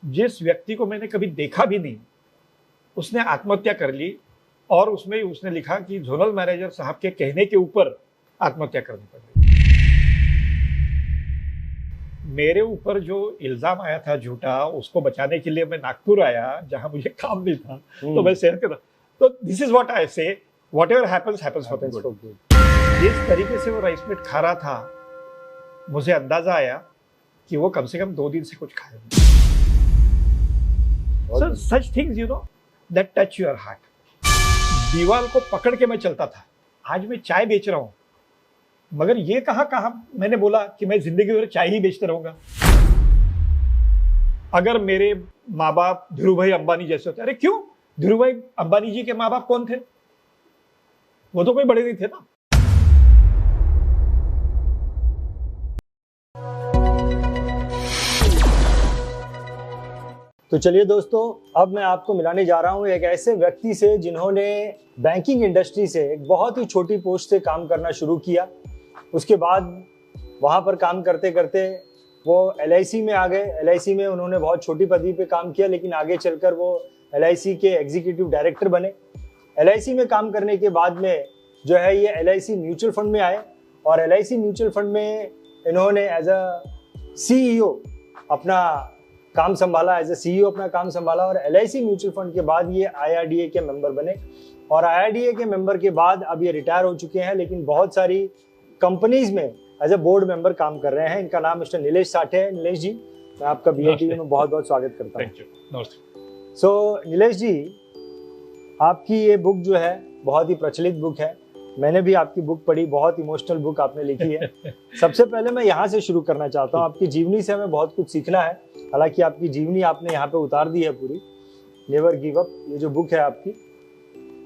जिस व्यक्ति को मैंने कभी देखा भी नहीं, उसने आत्महत्या कर ली और उसमें उसने लिखा कि जोनल मैनेजर साहब के कहने के ऊपर आत्महत्या करनी पड़ गई। मेरे ऊपर जो इल्जाम आया था झूठा, उसको बचाने के लिए मैं नागपुर आया जहां मुझे काम भी था, तो मैं शहर के था। तो दिस इज व्हाट आई से, whatever happens happens for the good. जिस तरीके से वो राइस मिट खा रहा था, मुझे अंदाजा आया कि वो कम से कम 2 दिन से कुछ खाया नहीं। So such things, you know, that touch your heart. दीवार को पकड़ के मैं चलता था। आज मैं चाय बेच रहा हूँ, मगर ये कहाँ मैंने बोला कि मैं जिंदगी भर चाय ही बेचता रहूंगा। अगर मेरे माँ बाप धीरू भाई अंबानी जैसे होते, अरे क्यों, धीरू भाई अंबानी जी के माँ बाप कौन थे? वो तो कोई बड़े नहीं थे ना। तो चलिए दोस्तों, अब मैं आपको मिलाने जा रहा हूँ एक ऐसे व्यक्ति से जिन्होंने बैंकिंग इंडस्ट्री से एक बहुत ही छोटी पोस्ट से काम करना शुरू किया। उसके बाद वहाँ पर काम करते करते वो LIC में आ गए। LIC में उन्होंने बहुत छोटी पदवी पे काम किया, लेकिन आगे चलकर वो LIC के एग्जीक्यूटिव डायरेक्टर बने। LIC में काम करने के बाद में जो है ये LIC म्यूचुअल फंड में आए और LIC म्यूचुअल फंड में इन्होंने एज अ CEO अपना काम संभाला, एज ए CEO अपना काम संभाला। और LIC म्यूचुअल फंड के बाद ये IRDA के मेंबर बने और IRDA के मेंबर के बाद अब ये रिटायर हो चुके हैं, लेकिन बहुत सारी कंपनीज में एज ए बोर्ड मेंबर काम कर रहे हैं। इनका नाम मिस्टर नीलेश साठे है। नीलेश जी, मैं आपका BITV में बहुत बहुत स्वागत करता हूँ। सो नीलेश जी, आपकी ये बुक जो है बहुत ही प्रचलित बुक है। मैंने भी आपकी बुक पढ़ी, बहुत इमोशनल बुक आपने लिखी है। सबसे पहले मैं यहाँ से शुरू करना चाहता हूँ। आपकी जीवनी से हमें बहुत कुछ सीखना है। हालांकि आपकी जीवनी आपने यहाँ पे उतार दी है पूरी, नेवर गिव अप, ये जो बुक है आपकी,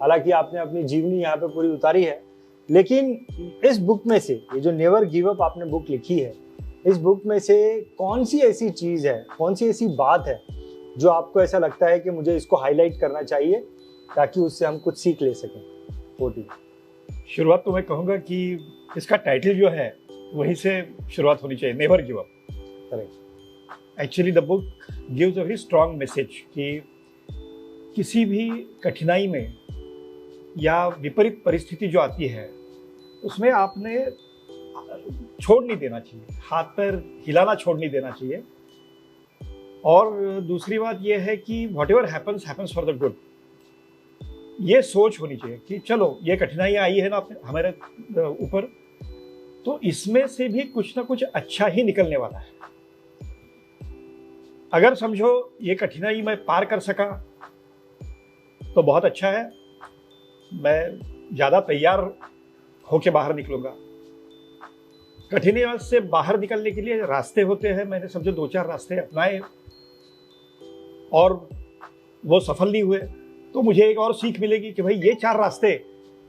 हालांकि आपने अपनी जीवनी यहाँ पे पूरी उतारी है। लेकिन इस बुक में से, ये जो नेवर गिव अप आपने बुक लिखी है, इस बुक में से कौन सी ऐसी चीज़ है, कौन सी ऐसी बात है जो आपको ऐसा लगता है कि मुझे इसको हाईलाइट करना चाहिए ताकि उससे हम कुछ सीख ले सकें? शुरुआत तो मैं कहूँगा कि इसका टाइटल जो है वहीं से शुरुआत होनी चाहिए, never give up. Correct. Actually the book gives a very strong message कि किसी भी कठिनाई में या विपरीत परिस्थिति जो आती है उसमें आपने छोड़ नहीं देना चाहिए, हाथ पैर हिलाना छोड़ नहीं देना चाहिए। और दूसरी बात यह है कि whatever happens happens for the good, ये सोच होनी चाहिए कि चलो ये कठिनाइयाँ आई है ना हमारे ऊपर, तो इसमें से भी कुछ ना कुछ अच्छा ही निकलने वाला है। अगर समझो ये कठिनाई मैं पार कर सका तो बहुत अच्छा है, मैं ज़्यादा तैयार होके बाहर निकलूंगा। कठिनाइयों से बाहर निकलने के लिए रास्ते होते हैं, मैंने समझो 2-4 रास्ते अपनाए और वो सफल नहीं हुए, तो मुझे एक और सीख मिलेगी कि भाई ये 4 रास्ते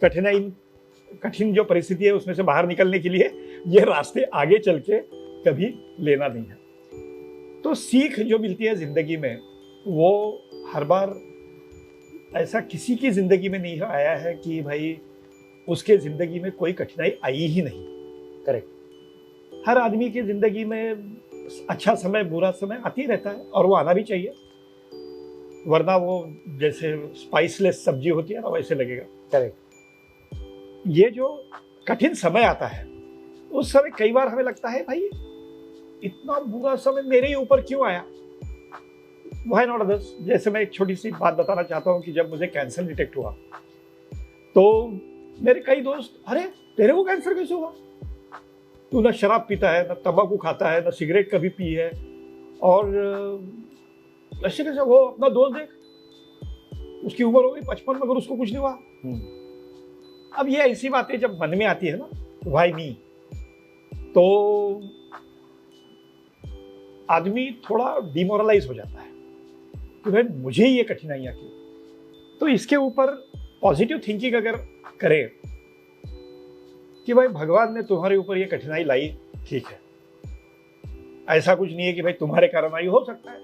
कठिन जो परिस्थिति है उसमें से बाहर निकलने के लिए, ये रास्ते आगे चल के कभी लेना नहीं है। तो सीख जो मिलती है जिंदगी में, वो हर बार ऐसा किसी की जिंदगी में नहीं आया है कि भाई उसके जिंदगी में कोई कठिनाई आई ही नहीं। करेक्ट। हर आदमी की जिंदगी में अच्छा समय बुरा समय आती रहता है और वो आना भी चाहिए, वरना वो जैसे स्पाइसलेस सब्जी होती है ना, वैसे लगेगा। करेक्ट। ये जो कठिन समय आता है उस समय कई बार हमें लगता है भाई इतना बुरा समय मेरे ही ऊपर क्यों आया, व्हाई नॉट अदर्स। जैसे मैं एक छोटी सी बात बताना चाहता हूँ कि जब मुझे कैंसर डिटेक्ट हुआ तो मेरे कई दोस्त, अरे तेरे को कैंसर कैसे हुआ, तू ना शराब पीता है, ना तंबाकू खाता है, ना सिगरेट कभी पी है, और ऐसे कैसे, वो अपना दोस्त देख, उसकी उम्र हो गई 55 मगर उसको कुछ नहीं हुआ। अब ये ऐसी बातें जब मन में आती है ना, व्हाई मी, तो आदमी थोड़ा डिमोरलाइज हो जाता है कि भाई मुझे ये कठिनाइयां क्यों। तो इसके ऊपर पॉजिटिव थिंकिंग अगर करें कि भाई भगवान ने तुम्हारे ऊपर ये कठिनाई लाई, ठीक है, ऐसा कुछ नहीं है कि भाई तुम्हारे कारण आई, हो सकता है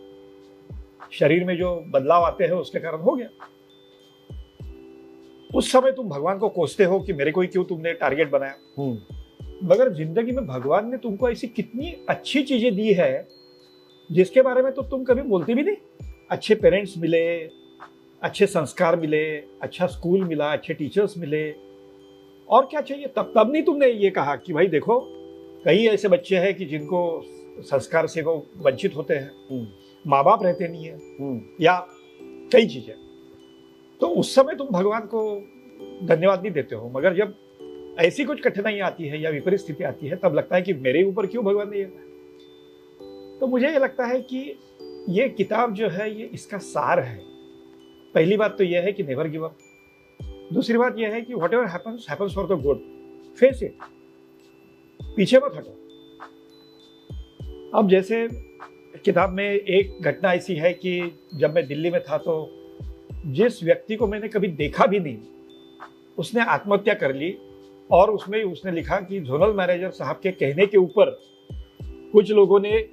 शरीर में जो बदलाव आते हैं उसके कारण हो गया। उस समय तुम भगवान को कोसते हो कि मेरे को ही क्यों तुमने टारगेट बनाया, मगर जिंदगी में भगवान ने तुमको ऐसी कितनी अच्छी चीजें दी है जिसके बारे में तो तुम कभी बोलते भी नहीं। अच्छे पेरेंट्स मिले, अच्छे संस्कार मिले, अच्छा स्कूल मिला, अच्छे टीचर्स मिले, और क्या चाहिए? तब नहीं तुमने ये कहा कि भाई देखो, कई ऐसे बच्चे हैं कि जिनको संस्कार से वो वंचित होते हैं, माँ बाप रहते नहीं है, या कई चीजें। तो उस समय तुम भगवान को धन्यवाद नहीं देते हो, मगर जब ऐसी कुछ कठिनाई आती है या विपरीत स्थिति आती है, तब लगता है कि मेरे ऊपर क्यों भगवान नहीं है। तो मुझे ये लगता है कि ये किताब जो है ये इसका सार है। पहली बात तो यह है कि नेवर गिव अप। दूसरी बात यह है कि what ever happens happens for the good, face it, पीछे मत हटो। अब जैसे किताब में एक घटना ऐसी है कि जब मैं दिल्ली में था तो जिस व्यक्ति को मैंने कभी देखा भी नहीं, उसने आत्महत्या कर ली, और उसमें उसने लिखा कि जोनल मैनेजर साहब के कहने के ऊपर कुछ लोगों ने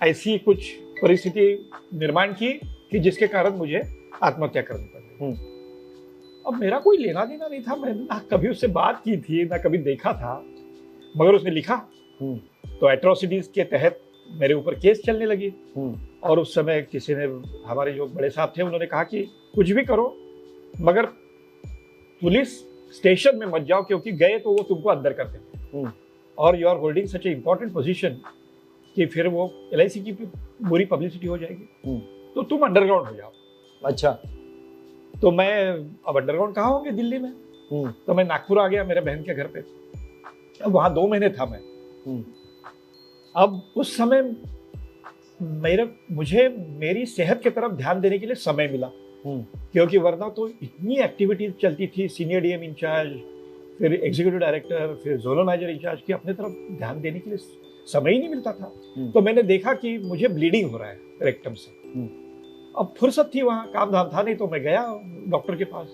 ऐसी कुछ परिस्थिति निर्माण की कि जिसके कारण मुझे आत्महत्या करनी पड़ी। अब मेरा कोई लेना देना नहीं था, मैंने ना कभी उससे बात की थी, ना कभी देखा था, मगर उसने लिखा। तो एट्रोसिटीज के तहत मेरे ऊपर केस चलने लगी, और उस समय किसी ने, हमारे जो बड़े साहब थे, उन्होंने कहा कि कुछ भी करो मगर पुलिस स्टेशन में मत जाओ, क्योंकि गए तो वो तुमको अंदर कर देते, और you are holding such a important position कि फिर वो LIC की बुरी पब्लिसिटी हो जाएगी, तो तुम अंडरग्राउंड हो जाओ। अच्छा। तो मैं अब अंडरग्राउंड कहाँ होंगे दिल्ली में, तो मैं नागपुर आ गया मेरे बहन के घर पे। अब वहां 2 महीने था मैं। अब उस समय मुझे मेरी सेहत की तरफ ध्यान देने के लिए समय मिला, क्योंकि वरना तो इतनी एक्टिविटीज चलती थी, सीनियर DM इंचार्ज, फिर एग्जीक्यूटिव डायरेक्टर, फिर जोनल मैनेजर इंचार्ज, की अपने तरफ ध्यान देने के लिए समय ही नहीं मिलता था। तो मैंने देखा कि मुझे ब्लीडिंग हो रहा है रेक्टम से। अब फुर्सत थी, वहाँ काम धाम था नहीं, तो मैं गया डॉक्टर के पास।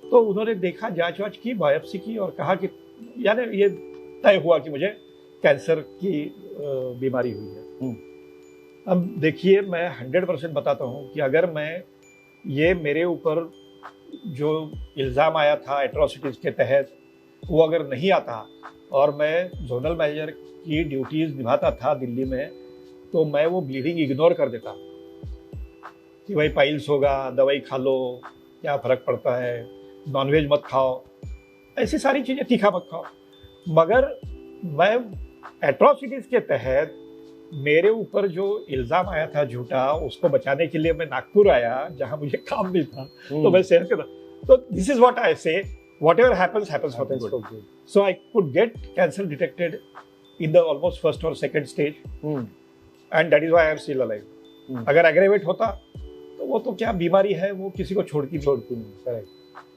तो उन्होंने देखा, जांच वाच की, बायोप्सी की, और कहा कि यानी ये तय हुआ कि मुझे कैंसर की बीमारी हुई है। अब देखिए, मैं 100% बताता हूँ कि अगर मैं ये मेरे ऊपर जो इल्ज़ाम आया था एट्रोसिटीज़ के तहत, वो अगर नहीं आता और मैं जोनल मैनेजर की ड्यूटीज़ निभाता था दिल्ली में, तो मैं वो ब्लीडिंग इग्नोर कर देता कि भाई पाइल्स होगा, दवाई खा लो, क्या फ़र्क पड़ता है, नॉनवेज मत खाओ, ऐसी सारी चीज़ें, तीखा मत खाओ। मगर मैं एट्रोसिटीज़ के तहत मेरे ऊपर जो इल्ज़ाम आया था झूठा, उसको बचाने के लिए मैं नागपुर आया, जहाँ मुझे काम नहीं था। तो मैं सेहत के था। तो दिस इज व्हाट आई से, whatever happens for the good. So I could get cancer detected in the almost first or second stage, and that is why I am still alive. अगर एग्रेवेट होता तो वो तो क्या बीमारी है, वो किसी को छोड़ती नहीं। करेक्ट।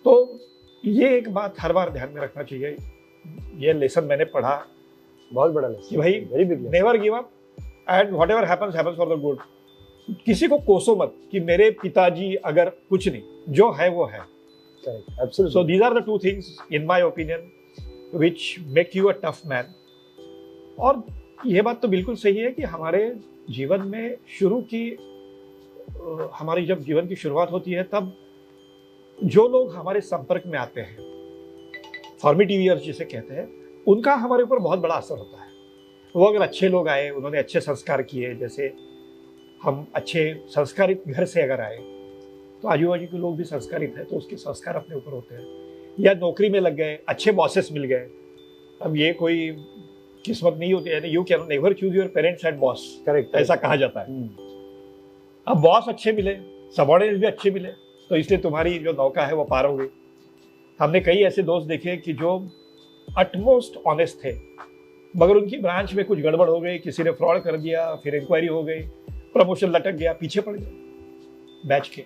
तो ये एक बात हर बार ध्यान में रखना चाहिए। ये लेसन मैंने पढ़ा, बहुत बड़ा लेसन, कि भाई very big, never give up, and whatever happens happens for the good. किसी को कोसो मत कि मेरे पिताजी अगर कुछ नहीं, जो है वो है। Correct. Absolutely. So these are the two things, in my opinion, which make you a tough man. और ये बात तो बिल्कुल सही है कि हमारे जीवन में हमारी जब जीवन की शुरुआत होती है, तब जो लोग हमारे संपर्क में आते हैं, फॉर्मेटिव ईयर्स जिसे कहते हैं, उनका हमारे ऊपर बहुत बड़ा असर होता है। वो अगर अच्छे लोग आए, उन्होंने अच्छे संस्कार किए, जैसे हम अच्छे संस्कारित घर से अगर आए, तो आजू बाजू के लोग भी संस्कारित हैं, तो उसके संस्कार अपने ऊपर होते हैं। या नौकरी में लग गए, अच्छे बॉसेस मिल गए। अब ये कोई किस्मत नहीं होती है, you can never choose your parents and boss, correct, ऐसा कहा जाता है। अब बॉस अच्छे मिले, सबॉर्डिनेट्स भी अच्छे मिले, तो इसलिए तुम्हारी जो नौका है वो पार हो गई। हमने कई ऐसे दोस्त देखे कि जो अटमोस्ट ऑनेस्ट थे, मगर उनकी ब्रांच में कुछ गड़बड़ हो गई, किसी ने फ्रॉड कर दिया, फिर इंक्वायरी हो गई, प्रमोशन लटक गया, पीछे पड़ गए बैच के।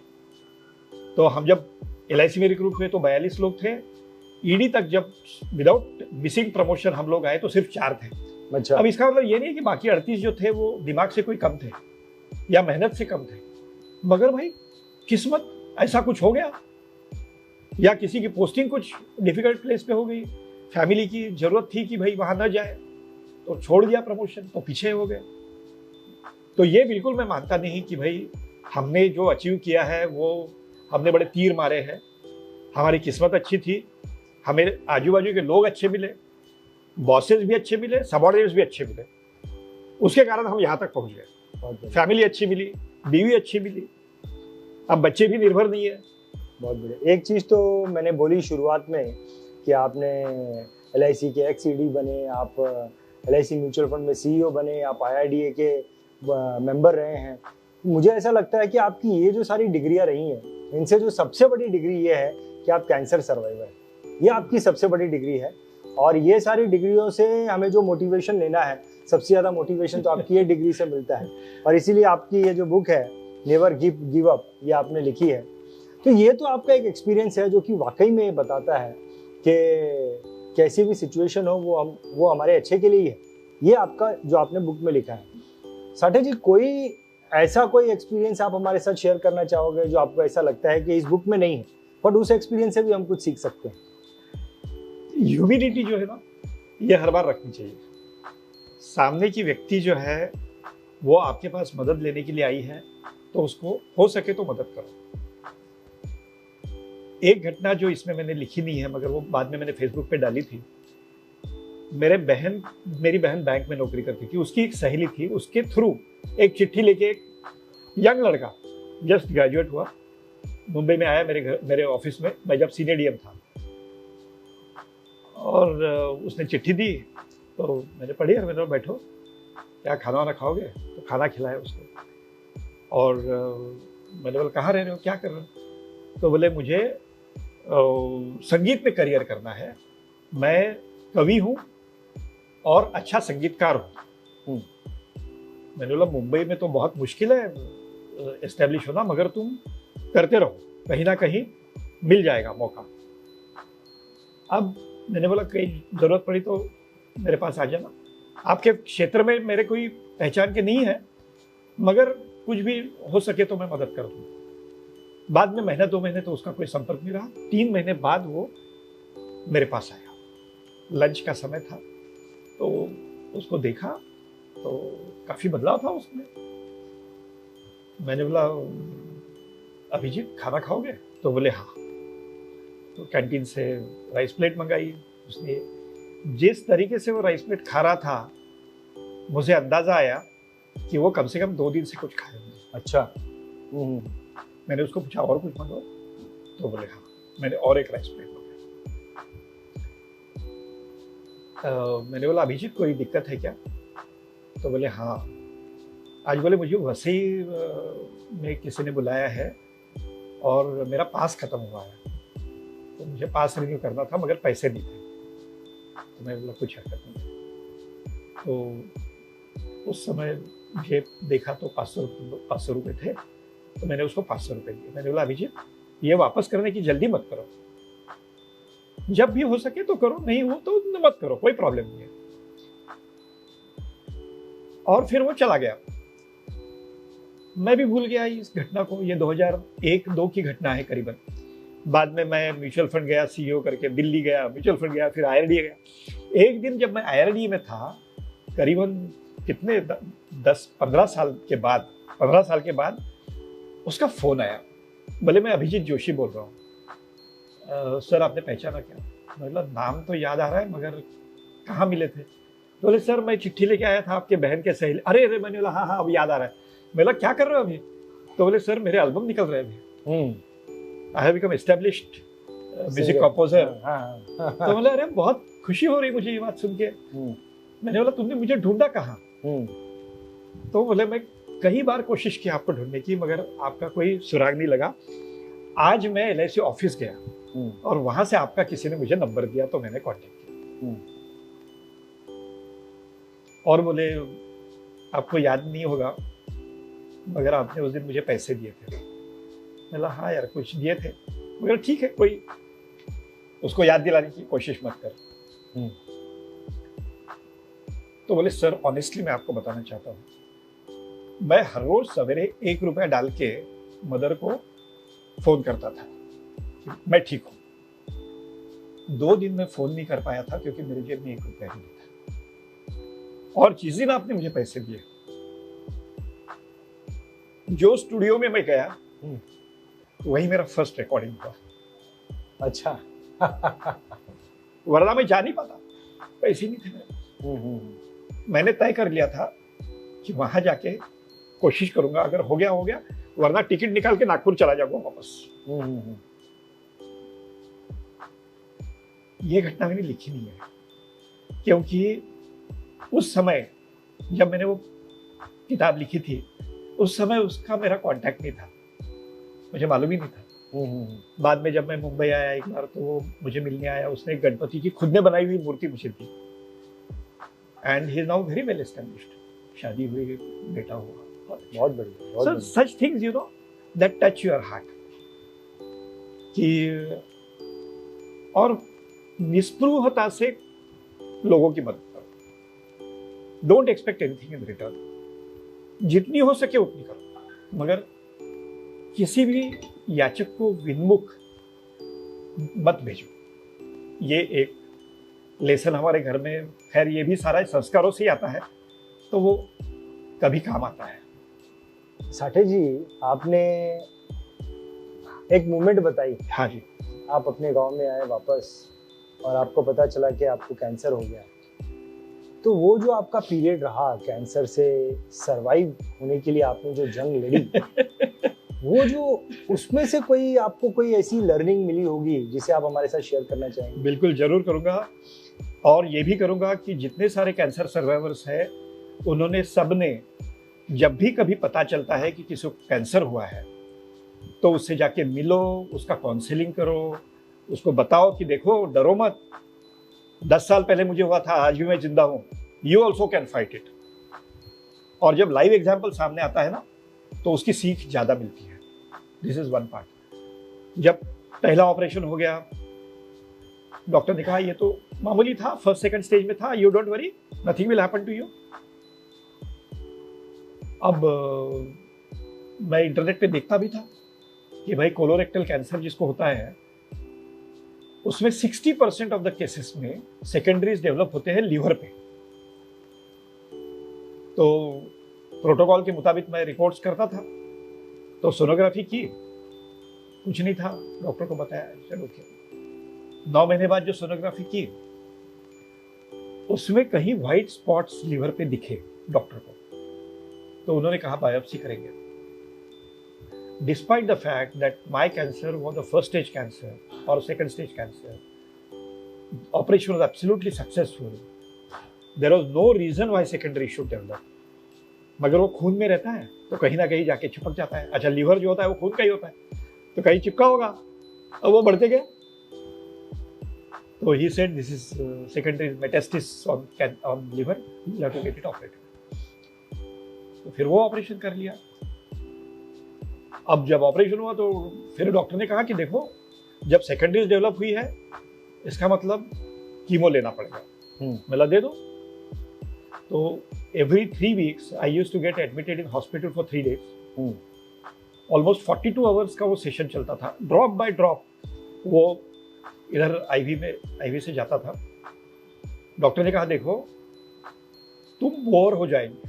तो हम जब LIC में रिक्रूट हुए तो 42 लोग थे। ED तक जब विदाउट मिसिंग प्रमोशन हम लोग आए तो सिर्फ 4 थे। अच्छा। अब इसका मतलब ये नहीं है कि बाकी 38 जो थे वो दिमाग से कोई कम थे या मेहनत से कम थे, मगर भाई किस्मत, ऐसा कुछ हो गया, या किसी की पोस्टिंग कुछ डिफिकल्ट प्लेस पे हो गई, फैमिली की जरूरत थी कि भाई वहां न जाए, तो छोड़ दिया प्रमोशन, तो पीछे हो गए। तो ये बिल्कुल मैं मानता नहीं कि भाई हमने जो अचीव किया है वो हमने बड़े तीर मारे हैं। हमारी किस्मत अच्छी थी, हमें आजू बाजू के लोग अच्छे मिले, बॉसेस भी अच्छे मिले, सबॉर्डिनेट्स भी अच्छे मिले। उसके कारण हम यहाँ तक पहुँच गए। बहुत बढ़िया, फैमिली अच्छी मिली, बीवी अच्छी मिली, अब बच्चे भी निर्भर नहीं है। बहुत बढ़िया। एक चीज़ तो मैंने बोली शुरुआत में कि आपने LIC के एक्स-ईडी बने, आप LIC म्यूचुअल फंड में CEO बने, आप IRDA के मेंबर रहे हैं। मुझे ऐसा लगता है कि आपकी ये जो सारी डिग्रियां रही हैं, इनसे जो सबसे बड़ी डिग्री ये है कि आप कैंसर सर्वाइवर हैं। ये आपकी सबसे बड़ी डिग्री है और ये सारी डिग्रियों से हमें जो मोटिवेशन लेना है, सबसे ज़्यादा मोटिवेशन तो आपकी ये डिग्री से मिलता है और इसीलिए आपकी ये जो बुक है नेवर गिव अप, ये आपने लिखी है। तो ये तो आपका एक एक्सपीरियंस है जो कि वाकई में बताता है कि कैसी भी सिचुएशन हो वो हमारे अच्छे के लिए ही है। ये आपका जो आपने बुक में लिखा है। साठे जी, कोई एक्सपीरियंस आप हमारे साथ शेयर करना चाहोगे जो आपको ऐसा लगता है कि इस बुक में नहीं है, बट उस एक्सपीरियंस से भी हम कुछ सीख सकते हैं? ह्यूमिलिटी जो है ना, ये हर बार रखनी चाहिए। सामने की व्यक्ति जो है वो आपके पास मदद लेने के लिए आई है, तो उसको हो सके तो मदद करो। एक घटना जो इसमें मैंने लिखी नहीं है मगर वो बाद में मैंने फेसबुक पे डाली थी। मेरी बहन बैंक में नौकरी करती थी, उसकी एक सहेली थी, उसके थ्रू एक चिट्ठी लेके एक यंग लड़का जस्ट ग्रेजुएट हुआ मुंबई में आया मेरे ऑफिस में, मैं जब सीनियर DM था, और उसने चिट्ठी दी तो मैंने पढ़ी और मैंने बैठो, क्या खाना वाना खाओगे? तो खाना खिलाया उसको। और मैंने बोला कहाँ रह रहे हो, क्या कर रहे हो? तो बोले मुझे संगीत में करियर करना है, मैं कवि हूँ और अच्छा संगीतकार हूँ। मैंने बोला मुंबई में तो बहुत मुश्किल है एस्टेब्लिश होना, मगर तुम करते रहो, कहीं ना कहीं मिल जाएगा मौका। अब मैंने बोला कहीं ज़रूरत पड़ी तो मेरे पास आ जाना। आपके क्षेत्र में मेरे कोई पहचान के नहीं है, मगर कुछ भी हो सके तो मैं मदद कर दूँ। बाद में महीना 2 महीने तो उसका कोई संपर्क नहीं रहा। 3 महीने बाद वो मेरे पास आया, लंच का समय था, तो उसको देखा तो काफ़ी बदलाव था उसमें। मैंने बोला अभिजीत खाना खाओगे? तो बोले हाँ। तो कैंटीन से राइस प्लेट मंगाई उसने। जिस तरीके से वो राइस प्लेट खा रहा था, मुझे अंदाजा आया कि वो कम से कम 2 दिन से कुछ खाए होंगे। अच्छा। मैंने उसको पूछा और कुछ मंगाओ? तो बोले हाँ। मैंने और एक राइस प्लेट मंगाई। मैंने बोला अभिजीत कोई दिक्कत है क्या? तो बोले हाँ। आज बोले मुझे वसई में किसी ने बुलाया है और मेरा पास खत्म हुआ है, तो मुझे पास रिन्यू करना था मगर पैसे नहीं थे। तो मैंने बोला कुछ हरकत नहीं। तो उस समय मुझे देखा तो 500 रुपये थे, तो मैंने उसको 500 रुपये दिए। मैंने बोला अभिजीत ये वापस करने की जल्दी मत करो, जब भी हो सके तो करो, नहीं हो तो मत करो, कोई प्रॉब्लम नहीं है। और फिर वो चला गया। मैं भी भूल गया इस घटना को। ये 2001-2 की घटना है करीबन। बाद में मैं म्यूचुअल फंड गया CEO करके, दिल्ली गया, म्यूचुअल फंड गया, फिर IRDA गया। एक दिन जब मैं IRDA में था, करीबन कितने 10-15 साल के बाद उसका फोन आया। बोले मैं अभिजीत जोशी बोल रहा हूँ। सर आपने पहचाना क्या? मतलब नाम तो याद आ रहा है मगर कहाँ मिले थे? तो बोले सर मैं चिट्ठी लेके आया था आपके बहन के सहेली। अरे मैंने बोला हाँ अब याद आ रहा है। बोला क्या कर रहे हो अभी? तो बोले सर मेरे एल्बम निकल रहे हैं अभी, I have become established music composer. तो बोले अरे बहुत खुशी हो रही मुझे ये बात सुन के। मैंने बोला तुमने मुझे ढूंढा कहाँ? तो बोले मैं कई बार कोशिश की आपको ढूंढने की, मगर आपका कोई सुराग नहीं लगा। आज मैं LIC ऑफिस गया और वहां से आपका किसी ने मुझे नंबर दिया, तो मैंने कांटेक्ट किया। और बोले आपको याद नहीं होगा मगर आपने उस दिन मुझे पैसे दिए थे। मैं बोला हाँ यार कुछ दिए थे, मगर ठीक है, कोई उसको याद दिलाने की कोशिश मत कर। तो बोले सर ऑनेस्टली मैं आपको बताना चाहता हूँ, मैं हर रोज सवेरे 1 रुपया डाल के मदर को फोन करता था कि मैं ठीक हूँ। 2 दिन में फोन नहीं कर पाया था क्योंकि मेरे जेब में 1 रुपया ही नहीं था। और जिस दिन आपने मुझे पैसे दिए, जो स्टूडियो में मैं गया वही मेरा फर्स्ट रिकॉर्डिंग था। अच्छा। वरना मैं जा नहीं पाता, पैसे नहीं थे मेरे। मैंने तय कर लिया था कि वहां जाके कोशिश करूंगा, अगर हो गया, वरना टिकट निकाल के नागपुर चला जाऊंगा वापस। ये घटना मैंने लिखी नहीं है, क्योंकि उस समय जब मैंने वो किताब लिखी थी, उस समय उसका मेरा कांटेक्ट नहीं था, मुझे मालूम ही नहीं था। बाद में जब मैं मुंबई आया एक बार, तो वो मुझे मिलने आया, उसने एक गणपति की खुद ने बनाई हुई मूर्ति मुझे दी, and he is now very well established, शादी हुई, बेटा हुआ, बहुत बढ़िया। So such things, you know, that touch your heart. कि और निस्पृहता से लोगों की मदद करो। Don't expect anything in return. जितनी हो सके उतनी करो, मगर किसी भी याचक को विन्मुख मत भेजो। ये एक लेसन हमारे घर में, खैर ये भी सारा संस्कारों से ही आता है, तो वो कभी काम आता है। साठे जी, आपने एक मूवमेंट बताई। हाँ जी। आप अपने गांव में आए वापस और आपको पता चला कि आपको कैंसर हो गया, तो वो जो आपका पीरियड रहा कैंसर से सरवाइव होने के लिए आपने जो जंग लड़ी वो जो उसमें से आपको कोई ऐसी लर्निंग मिली होगी जिसे आप हमारे साथ शेयर करना चाहेंगे? बिल्कुल, जरूर करूंगा। और ये भी करूंगा कि जितने सारे कैंसर सर्वाइवर्स हैं, उन्होंने सबने, जब भी कभी पता चलता है कि किसी को कैंसर हुआ है, तो उससे जाके मिलो, उसका काउंसलिंग करो, उसको बताओ कि देखो डरो मत, 10 साल पहले मुझे हुआ था, आज भी मैं जिंदा हूं, you also can fight it. और जब लाइव एग्जाम्पल सामने आता है ना, तो उसकी सीख ज्यादा मिलती है। This is one part. जब पहला ऑपरेशन हो गया, डॉक्टर ने कहा ये तो मामूली था, फर्स्ट सेकंड स्टेज में था, you don't worry, nothing will happen to you. अब मैं इंटरनेट पे देखता भी था कि भाई कोलोरेक्टल कैंसर जिसको होता है, उसमें 60% ऑफ द केसेस में सेकेंडरीज डेवलप होते हैं लीवर पे। तो प्रोटोकॉल के मुताबिक मैं रिपोर्ट्स करता था, तो सोनोग्राफी की, कुछ नहीं था, डॉक्टर को बताया चलो क्या। 9 महीने बाद जो सोनोग्राफी की, उसमें कहीं व्हाइट स्पॉट्स लीवर पे दिखे डॉक्टर को, तो उन्होंने कहा बायोप्सी करेंगे। Despite the fact that my cancer was the first stage cancer और second stage cancer, operation was absolutely successful, there was no reason why secondary should develop. मगर वो खून में रहता है तो कहीं ना कहीं जाके चिपक जाता है। अच्छा, लीवर जो होता है वो खून का ही होता है, तो कहीं चिपका होगा, अब वो बढ़ते गए। तो he said this is secondary metastasis on liver, you have to get it operated. तो फिर वो ऑपरेशन कर लिया। अब जब ऑपरेशन हुआ तो फिर डॉक्टर ने कहा कि देखो, जब सेकेंडरीज डेवलप हुई है, इसका मतलब कीमो लेना पड़ेगा। मतलब दे दो। तो every 3 weeks I used to get admitted in hospital for 3 days. Almost 42 hours का वो सेशन चलता था, ड्रॉप बाय ड्रॉप वो इधर आईवी से जाता था। डॉक्टर ने कहा देखो, तुम बोर हो जाएंगे,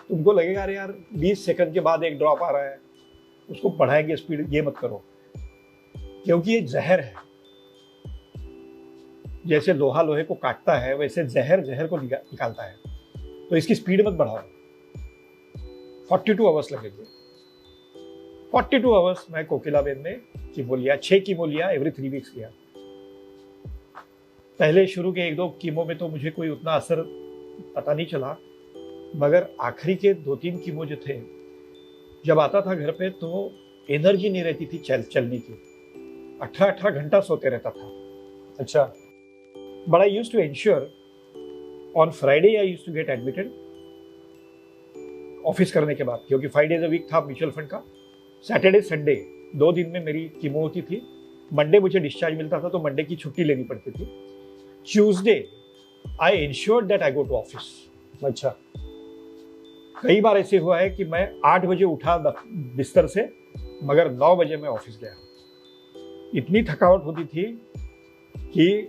तुमको लगेगा अरे यार 20 सेकंड के बाद एक ड्रॉप आ रहा है, उसको बढ़ाएंगे स्पीड, ये मत करो, क्योंकि ये जहर है। जैसे लोहा लोहे को काटता है, वैसे जहर को निकालता है, तो इसकी स्पीड मत बढ़ाओ। 42 आवर्स लगेंगे। 42 आवर्स मैं कोकिलाबेन में कीमो लिया, 6 कीमो लिया, एवरी 3 वीक्स लिया। पहले शुरू के 1-2 कीमो में तो मुझे कोई उतना असर पता नहीं चला, मगर आखिरी के 2-3 कीमो जो थे, जब आता था घर पे तो एनर्जी नहीं रहती थी चलने की, 18 घंटा सोते रहता था। अच्छा। But I used to ensure on Friday I used to get admitted office करने के बाद, क्योंकि 5 days a week था म्यूचुअल फंड का। सैटरडे संडे 2 दिन में मेरी कीमो होती थी। मंडे मुझे डिस्चार्ज मिलता था, तो मंडे की छुट्टी लेनी पड़ती थी। Tuesday I ensured that I go to office. अच्छा। कई बार ऐसे हुआ है कि मैं 8 बजे उठा बिस्तर से, मगर 9 बजे मैं ऑफिस गया। इतनी थकावट होती थी कि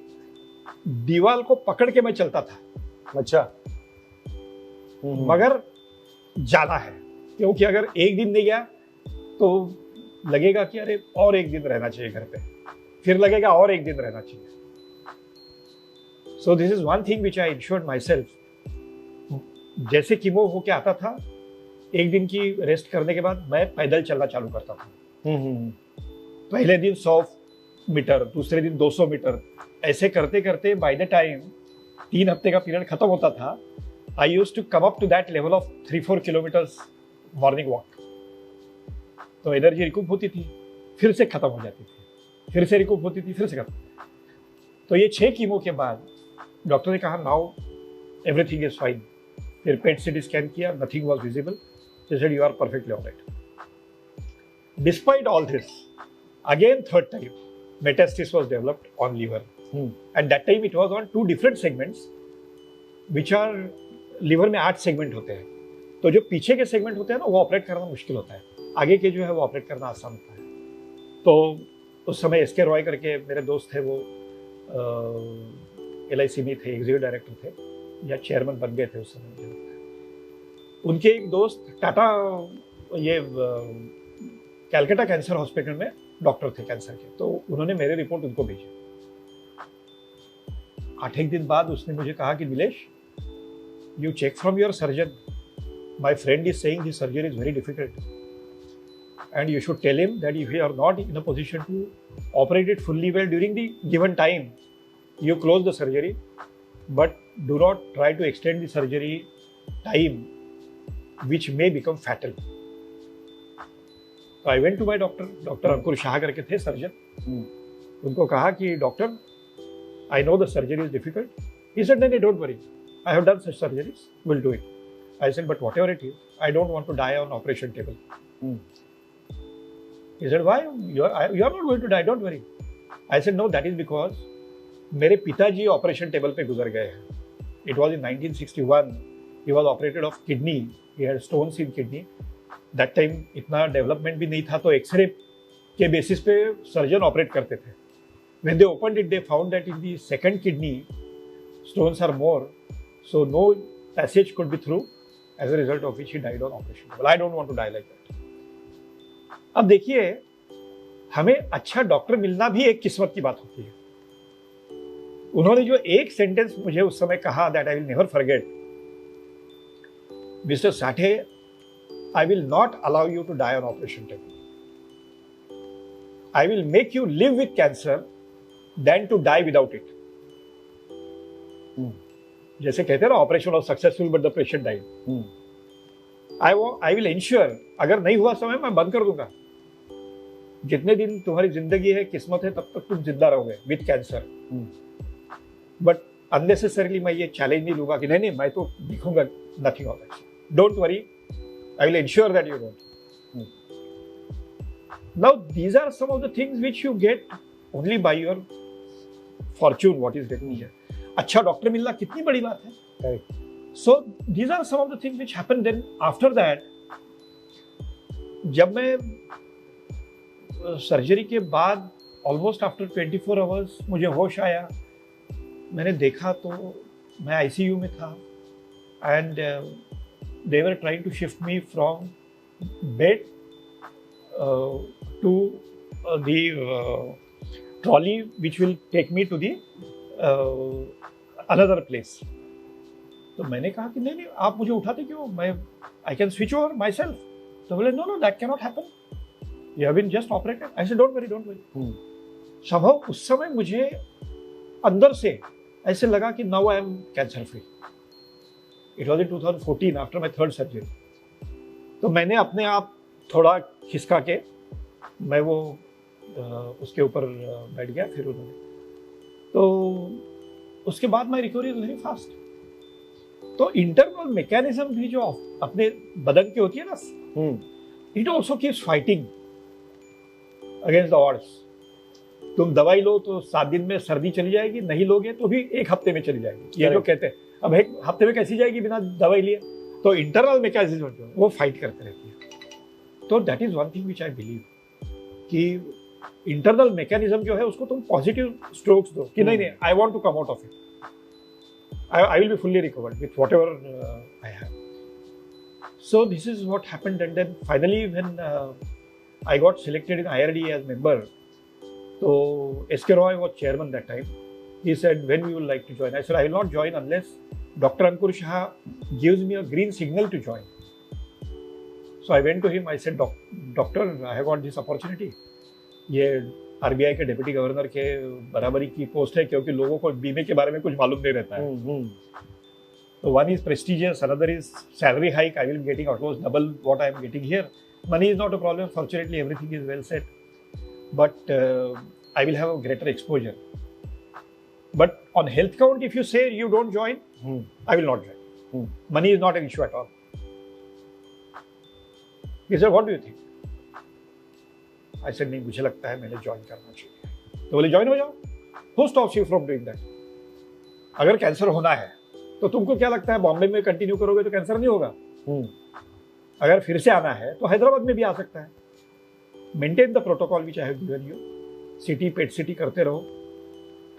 दीवार को पकड़ के मैं चलता था। अच्छा। मगर जाना है, क्योंकि अगर एक दिन नहीं गया तो लगेगा कि अरे और एक दिन रहना चाहिए घर पे, फिर लगेगा और एक दिन रहना चाहिए। सो this is one thing which I insured my self. जैसे कीमो होके आता था, एक दिन की रेस्ट करने के बाद मैं पैदल चलना चालू करता था। पहले दिन 100 मीटर, दूसरे दिन 200 मीटर, ऐसे करते करते बाय द टाइम 3 हफ्ते का पीरियड खत्म होता था, I used to come up to that level of 3-4 kilometres morning walk. तो एनर्जी रिकूप होती थी, फिर से खत्म हो जाती थी, फिर से रिकूप होती थी, फिर से खत्म। तो ये 6 कीमो के बाद डॉक्टर ने कहा नाउ एवरीथिंग इज फाइन। फिर पेट सीटी स्कैन किया, nothing was visible, they said you are perfectly alright. Despite all this, again third time metastasis was developed on liver, and that time it was on 2 different segments which are, liver में 8 segment होते हैं। तो जो पीछे के segment होते हैं ना, वो ऑपरेट करना मुश्किल होता है, आगे के जो है वो ऑपरेट करना आसान होता है। तो उस समय एस के रॉय करके मेरे दोस्त थे, वो LIC में थे, एग्जीक्यूटिव डायरेक्टर थे या चेयरमैन बन गए थे उस समय मुझे लगता है। उनके एक दोस्त टाटा ये कैलकाटा कैंसर हॉस्पिटल में डॉक्टर थे कैंसर के, तो उन्होंने मेरे रिपोर्ट उनको भेजी। 8 दिन बाद उसने मुझे कहा कि Nilesh, you check from your surgeon, my friend is saying this surgery is very difficult and you should tell him that if you are not in a position to operate it fully well during the given time, you close the surgery, but do not try to extend the surgery time which may become fatal. So I went to my doctor, Dr. Ankur Shah करके थे surgeon. उनको कहा कि doctor, I know the surgery is difficult. He said, no, don't worry, I have done such surgeries, we'll do it. I said, but whatever it is, I don't want to die on operation table. He said, why? You are not going to die, don't worry. I said, no, that is because मेरे पिताजी operation table पे गुजर गए हैं। It was in 1961. He was operated of kidney. He had stones in kidney. That time इतना development भी नहीं था, तो एक्सरे के बेसिस पे सर्जन ऑपरेट करते थे। When they opened it, they found that in the second kidney, stones are more, so no passage could be through. As a result of which he died on operation table. I don't want to die like that. अब देखिए, हमें अच्छा doctor मिलना भी एक किस्मत की बात होती है। उन्होंने जो एक सेंटेंस मुझे उस समय कहा, that I will never forget, mister Sathe, I will not allow you to die on operation table, I will make you live with cancer than to die without it. जैसे कहते हैं ना, operation was successful but the patient died. I will ensure, अगर नहीं हुआ समय मैं बंद कर दूंगा, जितने दिन तुम्हारी जिंदगी है, किस्मत है, तब तक तुम जिंदा रहोगे विद कैंसर। बट अननेसेसरीली मैं ये चैलेंज नहीं लूंगा कि नहीं मैं तो दिखूंगा, nothing of that, don't worry, I will ensure that you don't. Now these are some of the things which you get only by your fortune, what is getting here. अच्छा डॉक्टर मिलना कितनी बड़ी बात है। So these are some of the things which happen. Then after that, जब मैं surgery के बाद ऑलमोस्ट आफ्टर 24 आवर्स मुझे होश आया, मैंने देखा तो मैं आईसीयू में था, and they were trying to shift me from bed to the trolley which will take me to the another place. तो मैंने कहा कि नहीं आप मुझे उठाते क्यों, मैं I can switch over my self. तो बोले know that can not happen, you have been just operated. I said, don't worry. संभव उस समय मुझे अंदर से ऐसे लगा कि now I am cancer free. It was in 2014 after my third surgery. तो मैंने अपने आप थोड़ा खिसका के मैं वो उसके ऊपर बैठ गया। फिर उन्होंने तो उसके बाद my recovery was very fast. तो इंटरनल मैकेनिज्म भी जो अपने बदन की होती है ना, it also keeps fighting against the odds. तुम दवाई लो तो 7 दिन में सर्दी चली जाएगी, नहीं लोगे तो भी 1 हफ्ते में चली जाएगी। ये लोग कहते हैं अब 1 हफ्ते में कैसी जाएगी बिना दवाई लिए। तो इंटरनल मैकेनिज्म जो वो फाइट करते रहती है। तो that is one thing which I believe कि इंटरनल मैकेनिज्म जो है उसको तुम पॉजिटिव स्ट्रोक्स दो कि नहीं I want to come out of it, I will be fully recovered with whatever I have. So this is what happened, and then finally when I got selected in IRD as member. So S.K. Roy was chairman that time. He said, when you would like to join? I said, I will not join unless Dr. Ankur Shah gives me a green signal to join. So I went to him. I said, Doctor, I have got this opportunity. ये RBI के deputy governor के बराबरी की post है, क्योंकि लोगों को बीमे के बारे में कुछ मालूम नहीं रहता है. So one is prestigious, another is salary hike. I will be getting almost double what I am getting here. Money is not a problem. Fortunately, everything is well set. But I will have a greater exposure. But on health count, if you say you don't join, I will not join. Money is not an issue at all. He said, what do you think? I said, नहीं, मुझे लगता है मैंने join करना चाहिए. तो बोले join हो जाओ. Who stops you from doing that? अगर कैंसर होना है तो तुमको क्या लगता है बॉम्बे में कंटिन्यू करोगे तो कैंसर नहीं होगा? अगर फिर से आना है तो हैदराबाद में भी आ सकता है. Maintain the protocol which I have given you. City PET CT करते रहो.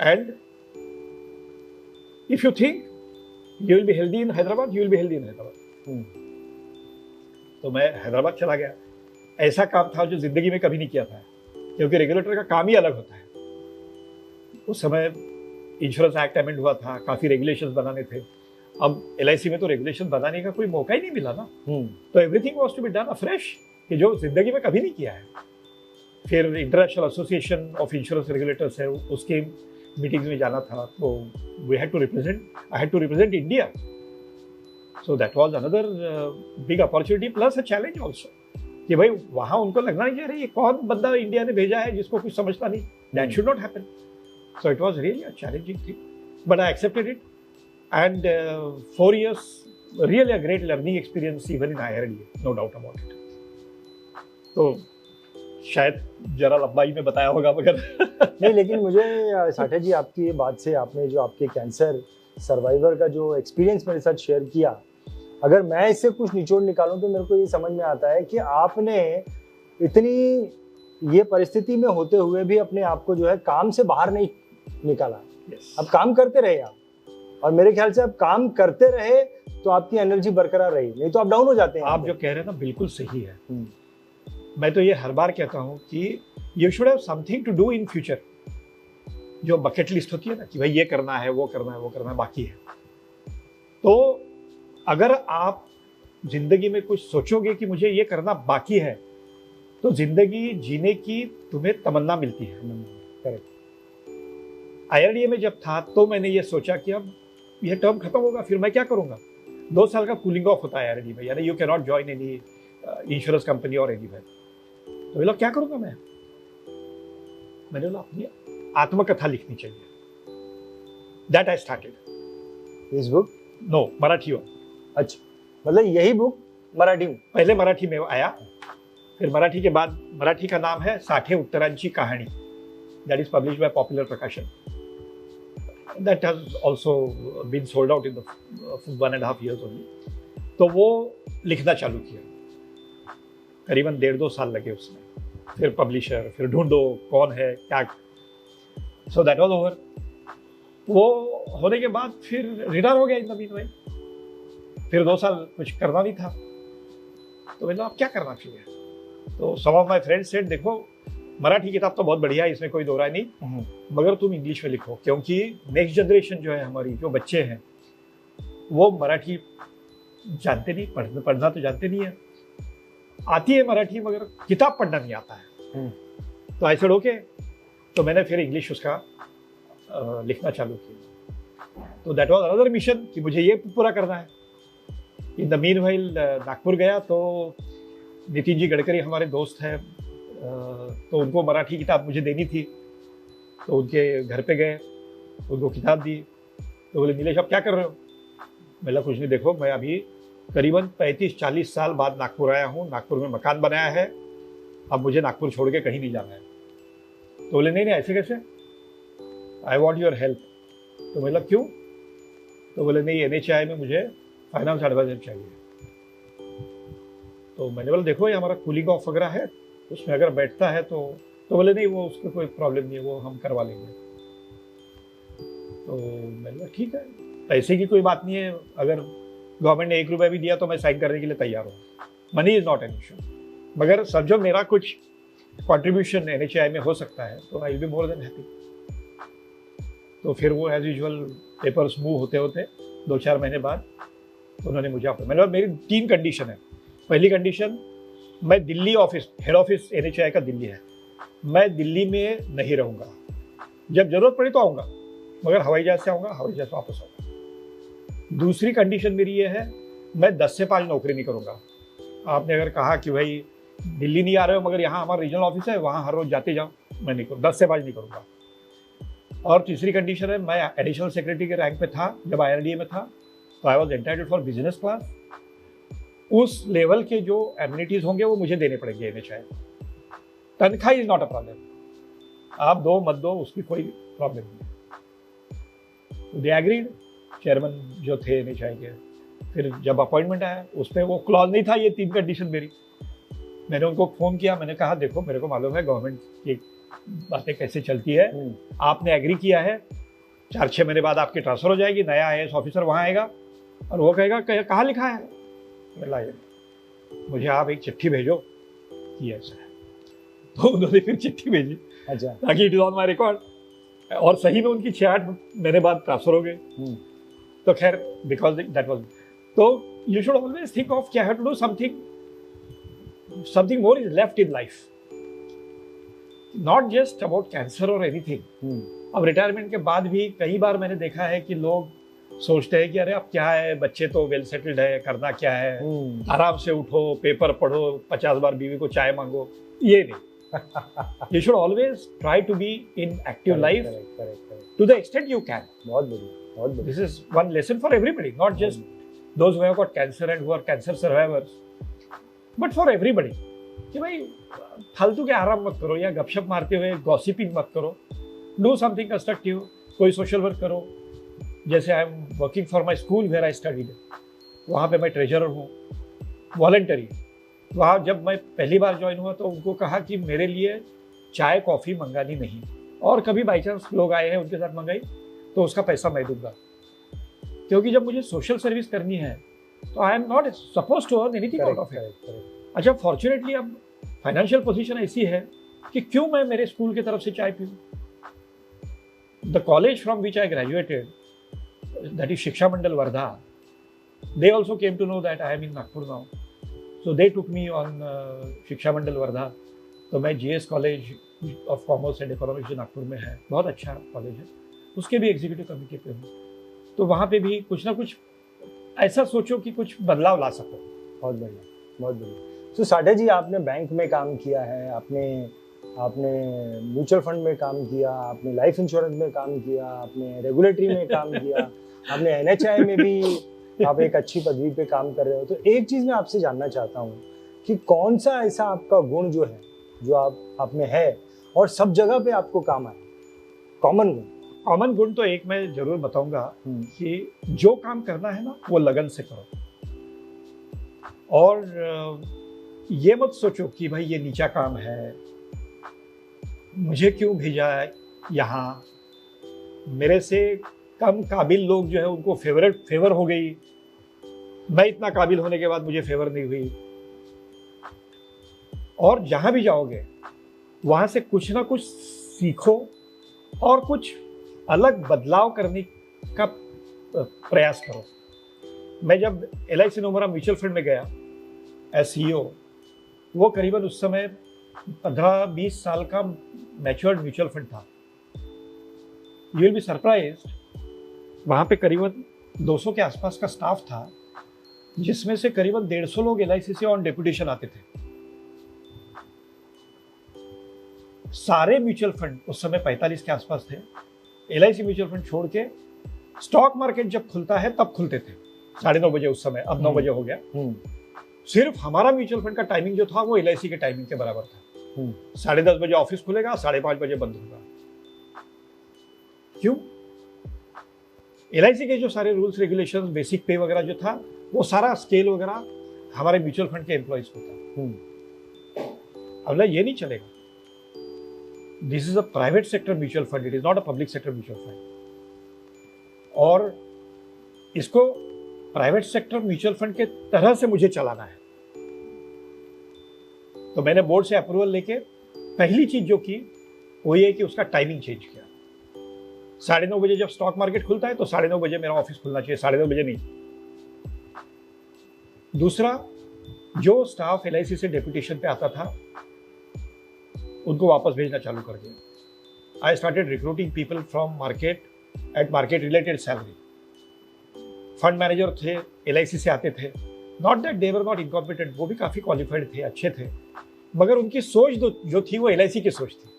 And if you think you will be healthy in Hyderabad, you will be healthy इन हैदराबाद. तो मैं हैदराबाद चला गया. ऐसा काम था जो जिंदगी में कभी नहीं किया था, क्योंकि रेगुलेटर का काम ही अलग होता है. उस समय इंश्योरेंस एक्ट अमेंड हुआ था, काफ़ी रेगुलेशंस बनाने थे. अब एलआईसी में तो रेगुलेशन बनाने का कोई मौका ही नहीं मिला ना. तो everything was to be done afresh, कि जो जिंदगी में कभी नहीं किया है. फिर International Association of Insurance Regulators है, उसके मीटिंग्स में जाना था. तो I had to represent India. So that was another big opportunity plus a challenge also, कि भाई वहाँ उनको लगना नहीं चाहिए ये कौन बंदा इंडिया ने भेजा है जिसको कुछ समझता नहीं. That should not happen. So it was really a challenging thing, but I accepted it, and 4 years, really a great learning experience even in IRDA, no doubt about it. तो शायद जरा लंबाई में बताया होगा मगर नहीं, लेकिन मुझे साठे जी आपकी ये बात से, आपने जो आपके कैंसर सर्वाइवर का जो एक्सपीरियंस मेरे साथ शेयर किया, अगर मैं इससे कुछ निचोड़ निकालूं तो मेरे को ये समझ में आता है कि आपने इतनी ये परिस्थिति में होते हुए भी अपने आप को जो है काम से बाहर नहीं निकाला. अब काम करते रहे आप, और मेरे ख्याल से आप काम करते रहे तो आपकी एनर्जी बरकरार रही, नहीं तो आप डाउन हो जाते हैं. आप जो कह रहे हैं ना बिल्कुल सही है. मैं तो ये हर बार कहता हूँ कि you should have something to do in future. जो बकेट लिस्ट होती है ना कि भाई ये करना है, वो करना है, वो करना है, बाकी है. तो अगर आप जिंदगी में कुछ सोचोगे कि मुझे ये करना बाकी है, तो जिंदगी जीने की तुम्हें तमन्ना मिलती है. करेक्ट. IRDA में जब था तो मैंने ये सोचा कि अब ये टर्म खत्म होगा, फिर मैं क्या करूंगा. 2 साल का कूलिंग ऑफ होता है IRDA में, यानी you can not join any insurance company और एनी वेयर. तो बोला क्या करूंगा मैंने बोला अपनी आत्मकथा लिखनी चाहिए. That I started. This book? No, Marathi हो. अच्छा, मतलब यही बुक मराठी में? पहले मराठी में आया, फिर मराठी के बाद मराठी का नाम है साठे उत्तरांची कहाणी. That is published by Popular Prakashan. That has also been sold out in the 1.5 years only. तो वो लिखना चालू किया. करीबन 1.5-2 साल लगे उसमें. फिर पब्लिशर, फिर ढूंढो कौन है क्या. So that was over. वो होने के बाद फिर रिटायर हो गया इन द मीनवाइल. फिर 2 साल कुछ करना नहीं था. तो मैंने अब क्या करना चाहिए. तो some of my friends said, देखो मराठी किताब तो बहुत बढ़िया है, इसमें कोई दो राय नहीं, मगर तुम इंग्लिश में लिखो, क्योंकि नेक्स्ट जनरेशन जो है हमारी, जो बच्चे हैं वो मराठी जानते नहीं, पढ़ना तो जानते नहीं है. आती है मराठी मगर किताब पढ़ना नहीं आता है. तो आई सेड ओके. तो मैंने फिर इंग्लिश उसका लिखना चालू किया. तो दैट वाज अनदर मिशन कि मुझे ये पूरा करना है. इन द मीनवाइल नागपुर गया तो नितिन जी गडकरी हमारे दोस्त हैं, तो उनको मराठी किताब मुझे देनी थी. तो उनके घर पे गए, उनको किताब दी. तो बोले नीलेश आप क्या कर रहे हो. मैंने कुछ नहीं, देखो मैं अभी करीबन 35-40 साल बाद नागपुर आया हूँ, नागपुर में मकान बनाया है, अब मुझे नागपुर छोड़ के कहीं नहीं जाना है. तो बोले नहीं ऐसे कैसे, आई वॉन्ट योर हेल्प. तो मतलब क्यों. तो बोले नहीं NHI में मुझे फाइनेंस एडवाइजर चाहिए. तो मैंने बोला देखो ये हमारा कूलिंग ऑफ वगैरह है, उसमें अगर बैठता है तो बोले नहीं वो उसको कोई प्रॉब्लम नहीं है, वो हम करवा लेंगे. तो मैंने बोला ठीक है, पैसे की कोई बात नहीं है, अगर गवर्नमेंट ने 1 रुपया भी दिया तो मैं साइन करने के लिए तैयार हूँ. Money is not an issue, मगर समझो मेरा कुछ कंट्रीब्यूशन NHI में हो सकता है तो आई will be more than happy. तो फिर वो एज यूजुअल पेपर्स मूव होते होते 2-4 महीने बाद उन्होंने मुझे मैंने मेरी 3 कंडीशन है। पहली कंडीशन, मैं Delhi office, head office NHAI का दिल्ली है, मैं दिल्ली में नहीं रहूँगा, जब जरूरत पड़ी तो आऊँगा, मगर हवाई जहाज से आऊँगा, हवाई जहाज से वापस आऊँगा। दूसरी कंडीशन मेरी ये है, मैं 10 से 5 नौकरी नहीं करूँगा। आपने अगर कहा कि भाई दिल्ली नहीं आ रहे हो मगर यहाँ हमारा रीजनल ऑफिस है, वहाँ हर रोज जाते जाओ, मैं नहीं करूँ, 10 से 5 नहीं करूँगा। और तीसरी कंडीशन है, मैं एडिशनल सेक्रेटरी के रैंक पे था जब IRDA में था, तो I was entitled for business class. उस लेवल के जो एमिनिटीज होंगे वो मुझे देने पड़ेंगे NHAI। तनख्वाह इज नॉट अ प्रॉब्लम, आप दो मत दो, उसकी कोई प्रॉब्लम नहीं। दे एग्रीड, चेयरमैन जो थे NHAI के। फिर जब अपॉइंटमेंट आया उस पर वो क्लॉज नहीं था, ये 3 कंडीशन मेरी। मैंने उनको फोन किया, मैंने कहा देखो मेरे को मालूम है गवर्नमेंट की बातें कैसे चलती है, आपने एग्री किया है, 4-6 महीने बाद आपकी ट्रांसफर हो जाएगी, नया IAS ऑफिसर वहाँ आएगा और वो कहेगा कहाँ लिखा है, लाइए मुझे आप एक चिट्ठी भेजो कि ऐसा है। तो उन्होंने फिर चिट्ठी भेजी, अच्छा, ताकि it is on my record, और सही में उनकी 6-8 महीने बाद ट्रांसफर हो गए। तो खैर, बिकॉज दैट वाज, तो you should always think of कि I have to do something more is left in life, not just about cancer और एनीथिंग। अब रिटायरमेंट के बाद भी कई बार मैंने देखा है कि लोग सोचते हैं कि अरे अब क्या है, बच्चे तो वेल सेटल्ड है, करना क्या है, आराम से उठो, पेपर पढ़ो, 50 बार बीवी को चाय मांगो, ये नहीं। You should always try to be in active life to the extent you can. बहुत बढ़िया, बहुत बढ़िया। This is one lesson for everybody, not just those who have got cancer and who are cancer survivors, but for everybody, कि भाई फालतू के आराम मत करो या गपशप मारते हुए गॉसिपिंग मत करो, डू समथिंग कंस्ट्रक्टिव, कोई सोशल वर्क करो। जैसे I am working for my school where I studied, वहाँ पे मैं ट्रेजरर हूँ, वॉलंटरी। वहाँ जब मैं पहली बार ज्वाइन हुआ तो उनको कहा कि मेरे लिए चाय कॉफ़ी मंगानी नहीं, और कभी बाई चांस लोग आए हैं उनके साथ मंगाई तो उसका पैसा मैं दूंगा, क्योंकि जब मुझे सोशल सर्विस करनी है तो I am not suppose to earn anything out of it. अच्छा, फॉर्चुनेटली अब फाइनेंशियल पोजीशन ऐसी है कि क्यों मैं मेरे स्कूल की तरफ से चाय पीऊँ। The college from which I graduated, that is Shiksha Mandal Wardha, they also came to know that I am in Nagpur now, so they took me on Shiksha Mandal Wardha। तो मैं GS college of commerce and economics जो नागपुर में है, बहुत अच्छा college है, उसके भी एग्जीक्यूटिव कमेटी पे हूँ। तो वहाँ पे भी कुछ ना कुछ ऐसा सोचो कि कुछ बदलाव ला सको। बहुत बढ़िया, बहुत बढ़िया। तो साठे जी, आपने बैंक में काम किया है, आपने म्यूचुअल फंड में काम किया, आपने लाइफ इंश्योरेंस में काम किया, आपने रेगुलेटरी में काम किया, आपने NHAI में भी आप एक अच्छी पदवी पे काम कर रहे हो। तो एक चीज़ मैं आपसे जानना चाहता हूँ कि कौन सा ऐसा आपका गुण जो है, जो आप में है और सब जगह पे आपको काम आए, कॉमन गुण तो एक मैं जरूर बताऊंगा कि जो काम करना है ना वो लगन से करो, और ये मत सोचो कि भाई ये नीचा काम है, मुझे क्यों भेजा है यहाँ, मेरे से कम काबिल लोग जो है उनको फेवर हो गई, मैं इतना काबिल होने के बाद मुझे फेवर नहीं हुई। और जहां भी जाओगे वहां से कुछ ना कुछ सीखो और कुछ अलग बदलाव करने का प्रयास करो। मैं जब LIC नोमरा म्यूचुअल फंड में गया एज CEO, वो करीबन उस समय 15-20 साल का मैच्योर्ड म्यूचुअल फंड था। यू विल बी सरप्राइज्ड, वहाँ पे करीबन 200 के आसपास का स्टाफ था, जिसमें से करीबन 150 लोग LIC से ऑन डेपुटेशन आते थे। सारे म्यूचुअल फंड उस समय 45 के आसपास थे। LIC म्यूचुअल फंड छोड़ के स्टॉक मार्केट जब खुलता है तब खुलते थे 9:30 बजे उस समय, अब 9 बजे हो गया। सिर्फ हमारा म्यूचुअल फंड का टाइमिंग जो था वो LIC के टाइमिंग के बराबर था। 10:30 बजे ऑफिस खुलेगा, 5:30 बजे बंद होगा। क्यों? LIC के जो सारे रूल्स रेगुलेशंस, बेसिक पे वगैरह जो था, वो सारा स्केल वगैरह हमारे म्यूचुअल फंड के एम्प्लॉइज को था। अब ये नहीं चलेगा, this is a private sector mutual fund, it is not a public sector mutual fund. और इसको प्राइवेट सेक्टर म्यूचुअल फंड के तरह से मुझे चलाना है। तो मैंने बोर्ड से अप्रूवल लेके पहली चीज जो की वो ये कि उसका टाइमिंग चेंज किया। 9:30 जब स्टॉक मार्केट खुलता है तो 9:30 मेरा ऑफिस खुलना चाहिए, 9:30 नहीं। दूसरा, जो स्टाफ LIC से डेपुटेशन पे आता था उनको वापस भेजना चालू कर दिया। I started recruiting people from market at market related salary. Fund manager थे, LIC से आते थे, not that they were not incompetent, वो भी काफ़ी क्वालिफाइड थे, अच्छे थे, मगर उनकी सोच जो थी वो LIC की सोच थी।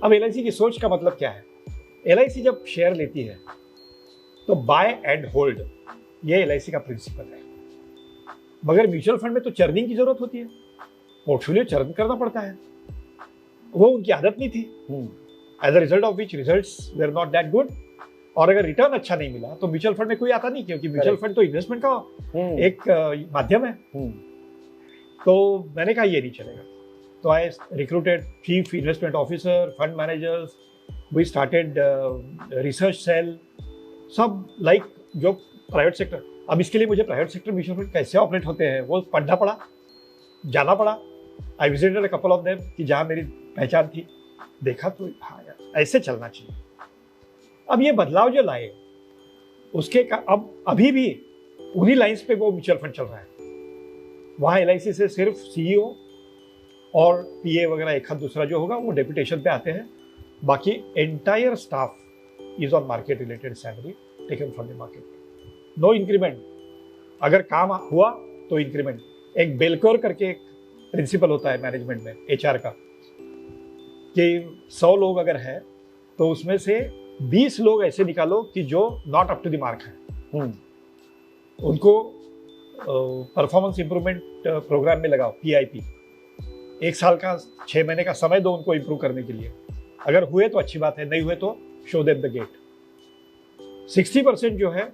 अब LIC की सोच का मतलब क्या है? LIC जब शेयर लेती है तो बाय एंड होल्ड, ये LIC का प्रिंसिपल है। मगर म्यूचुअल फंड में तो चर्निंग की जरूरत होती है, पोर्टफोलियो चर्न करना पड़ता है, वो उनकी आदत नहीं थी। As a result of which results were not that good. और अगर रिटर्न अच्छा नहीं मिला तो म्यूचुअल फंड में कोई आता नहीं, क्योंकि म्यूचुअल फंड तो इन्वेस्टमेंट का एक माध्यम है। तो मैंने कहा ये नहीं चलेगा, तो I recruited chief investment officer, fund managers, we started research cell, सब लाइक जो प्राइवेट सेक्टर। अब इसके लिए मुझे प्राइवेट सेक्टर म्यूचुअल फंड कैसे ऑपरेट होते हैं वो पढ़ना पड़ा, जाना पड़ा। I visited a couple of them कि जहाँ मेरी पहचान थी, देखा तो हाँ यार ऐसे चलना चाहिए। अब ये बदलाव जो लाए उसके अब अभी भी उन्हीं लाइंस पे वो म्यूचुअल फंड चल रहा है। वहाँ LIC से सिर्फ CEO और PA वगैरह एक हाथ दूसरा जो होगा वो डेपुटेशन पे आते हैं, बाकी entire staff is on market related salary taken from the market. No increment, अगर काम हुआ तो इंक्रीमेंट। एक बेलकोर करके एक प्रिंसिपल होता है मैनेजमेंट में, HR का, कि 100 लोग अगर है तो उसमें से 20 लोग ऐसे निकालो कि जो not up to the mark है, उनको परफॉर्मेंस इंप्रूवमेंट प्रोग्राम में लगाओ, PIP। 1 साल का 6 महीने का समय दो उनको इंप्रूव करने के लिए। अगर हुए तो अच्छी बात है, नहीं हुए तो शो देम द गेट। 60% जो है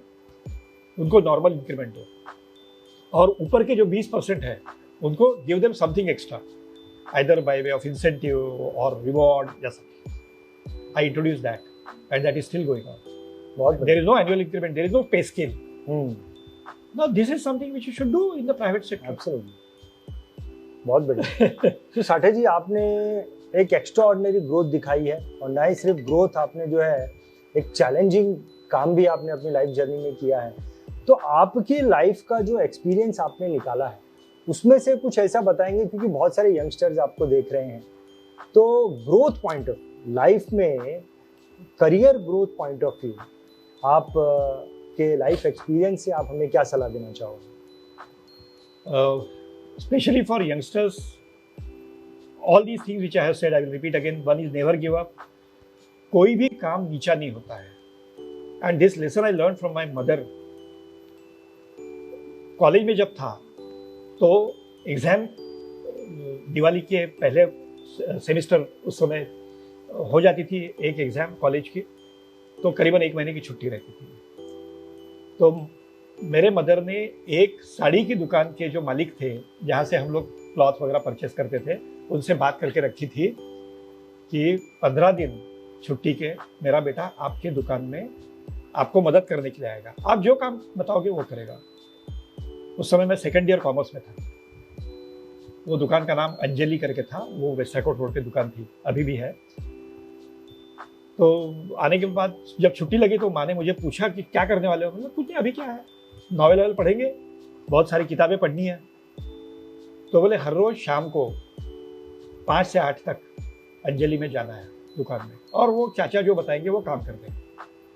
उनको नॉर्मल इंक्रीमेंट दो, और ऊपर के जो 20% है उनको give them something extra, either by way of incentive और रिवॉर्ड या something. I introduce that and that is still going on. There is no annual increment, there is no pay scale. Now this is something which you should do in the private sector. Absolutely. बहुत बढ़िया। तो साठे जी, आपने एक extraordinary growth दिखाई है, और ना ही सिर्फ ग्रोथ, आपने जो है एक चैलेंजिंग काम भी आपने अपनी लाइफ जर्नी में किया है। तो आपकी लाइफ का जो एक्सपीरियंस आपने निकाला है उसमें से कुछ ऐसा बताएंगे, क्योंकि बहुत सारे यंगस्टर्स आपको देख रहे हैं। तो ग्रोथ पॉइंट ऑफ लाइफ में, career growth point of view, आप के लाइफ एक्सपीरियंस से आप हमें क्या सलाह देना चाहोगे? Especially for youngsters, all these things which I have said, I will repeat again. One is never give up. कोई भी काम नीचा नहीं होता है, and this lesson I learned from my mother. College में जब था तो एग्जाम, दिवाली के पहले सेमिस्टर उस समय हो जाती थी एक एग्जाम कॉलेज की, तो करीबन 1 महीने की छुट्टी रहती थी। तो मेरे मदर ने एक साड़ी की दुकान के जो मालिक थे, जहाँ से हम लोग क्लॉथ वगैरह परचेस करते थे, उनसे बात करके रखी थी कि 15 दिन छुट्टी के मेरा बेटा आपके दुकान में आपको मदद करने के लिए आएगा, आप जो काम बताओगे वो करेगा। उस समय मैं 2nd ईयर कॉमर्स में था। वो दुकान का नाम अंजलि करके था, वो वेस्टाकोट रोड पे दुकान थी, अभी भी है। तो आने के बाद जब छुट्टी लगी तो माँ ने मुझे पूछा कि क्या करने वाले हो? मतलब कुछ नहीं, अभी क्या है, नॉवेल वॉवेल पढ़ेंगे, बहुत सारी किताबें पढ़नी है। तो बोले हर रोज शाम को 5 से 8 तक अंजलि में जाना है दुकान में, और वो चाचा जो बताएंगे वो काम करते हैं।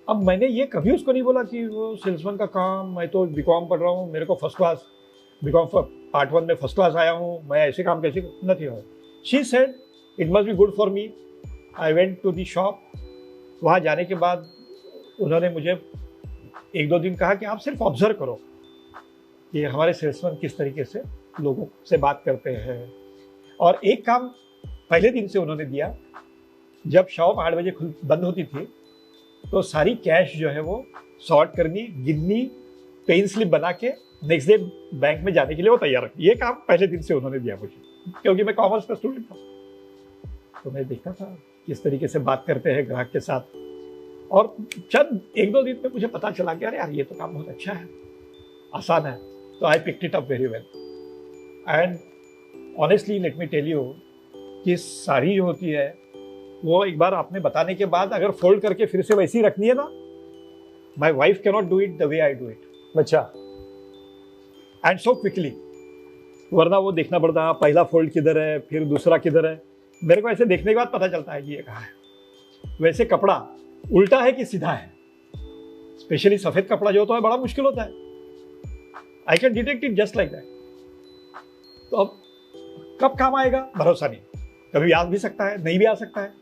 अब मैंने ये कभी उसको नहीं बोला कि वो सेल्समैन का काम, मैं तो BCom पढ़ रहा हूँ, मेरे को फर्स्ट क्लास BCom पार्ट 1 में फर्स्ट क्लास आया हूँ, मैं ऐसे काम कैसे नहीं हो। She said it must be good for me. I went to the shop. वहाँ जाने के बाद उन्होंने मुझे 1-2 दिन कहा कि आप सिर्फ ऑब्जर्व करो कि हमारे सेल्समैन किस तरीके से लोगों से बात करते हैं। और एक काम पहले दिन से उन्होंने दिया, जब शॉप 8 बजे बंद होती थी तो सारी कैश जो है वो सॉर्ट करनी, गिननी, पेन स्लिप बना के नेक्स्ट डे बैंक में जाने के लिए वो तैयार रखी। ये काम पहले दिन से उन्होंने दिया मुझे, क्योंकि मैं कॉमर्स का स्टूडेंट था। तो मैं देखता था किस तरीके से बात करते हैं ग्राहक के साथ, और चंद 1-2 दिन में मुझे पता चला कि अरे यार ये तो काम बहुत अच्छा है, आसान है। तो I picked it up very well. And honestly let me tell you कि साड़ी जो होती है वो एक बार आपने बताने के बाद अगर फोल्ड करके फिर से वैसी रखनी है ना, my wife can not do it the way I do it. अच्छा। एंड सो क्विकली, वरना वो देखना पड़ता है पहला फोल्ड किधर है, फिर दूसरा किधर है। मेरे को ऐसे देखने के बाद पता चलता है कि ये कहाँ है। वैसे कपड़ा उल्टा है कि सीधा है, स्पेशली सफेद कपड़ा जो होता है बड़ा मुश्किल होता है। I can detect it just like that. तो अब कब काम आएगा भरोसा नहीं, कभी आ भी सकता है, नहीं भी आ सकता है,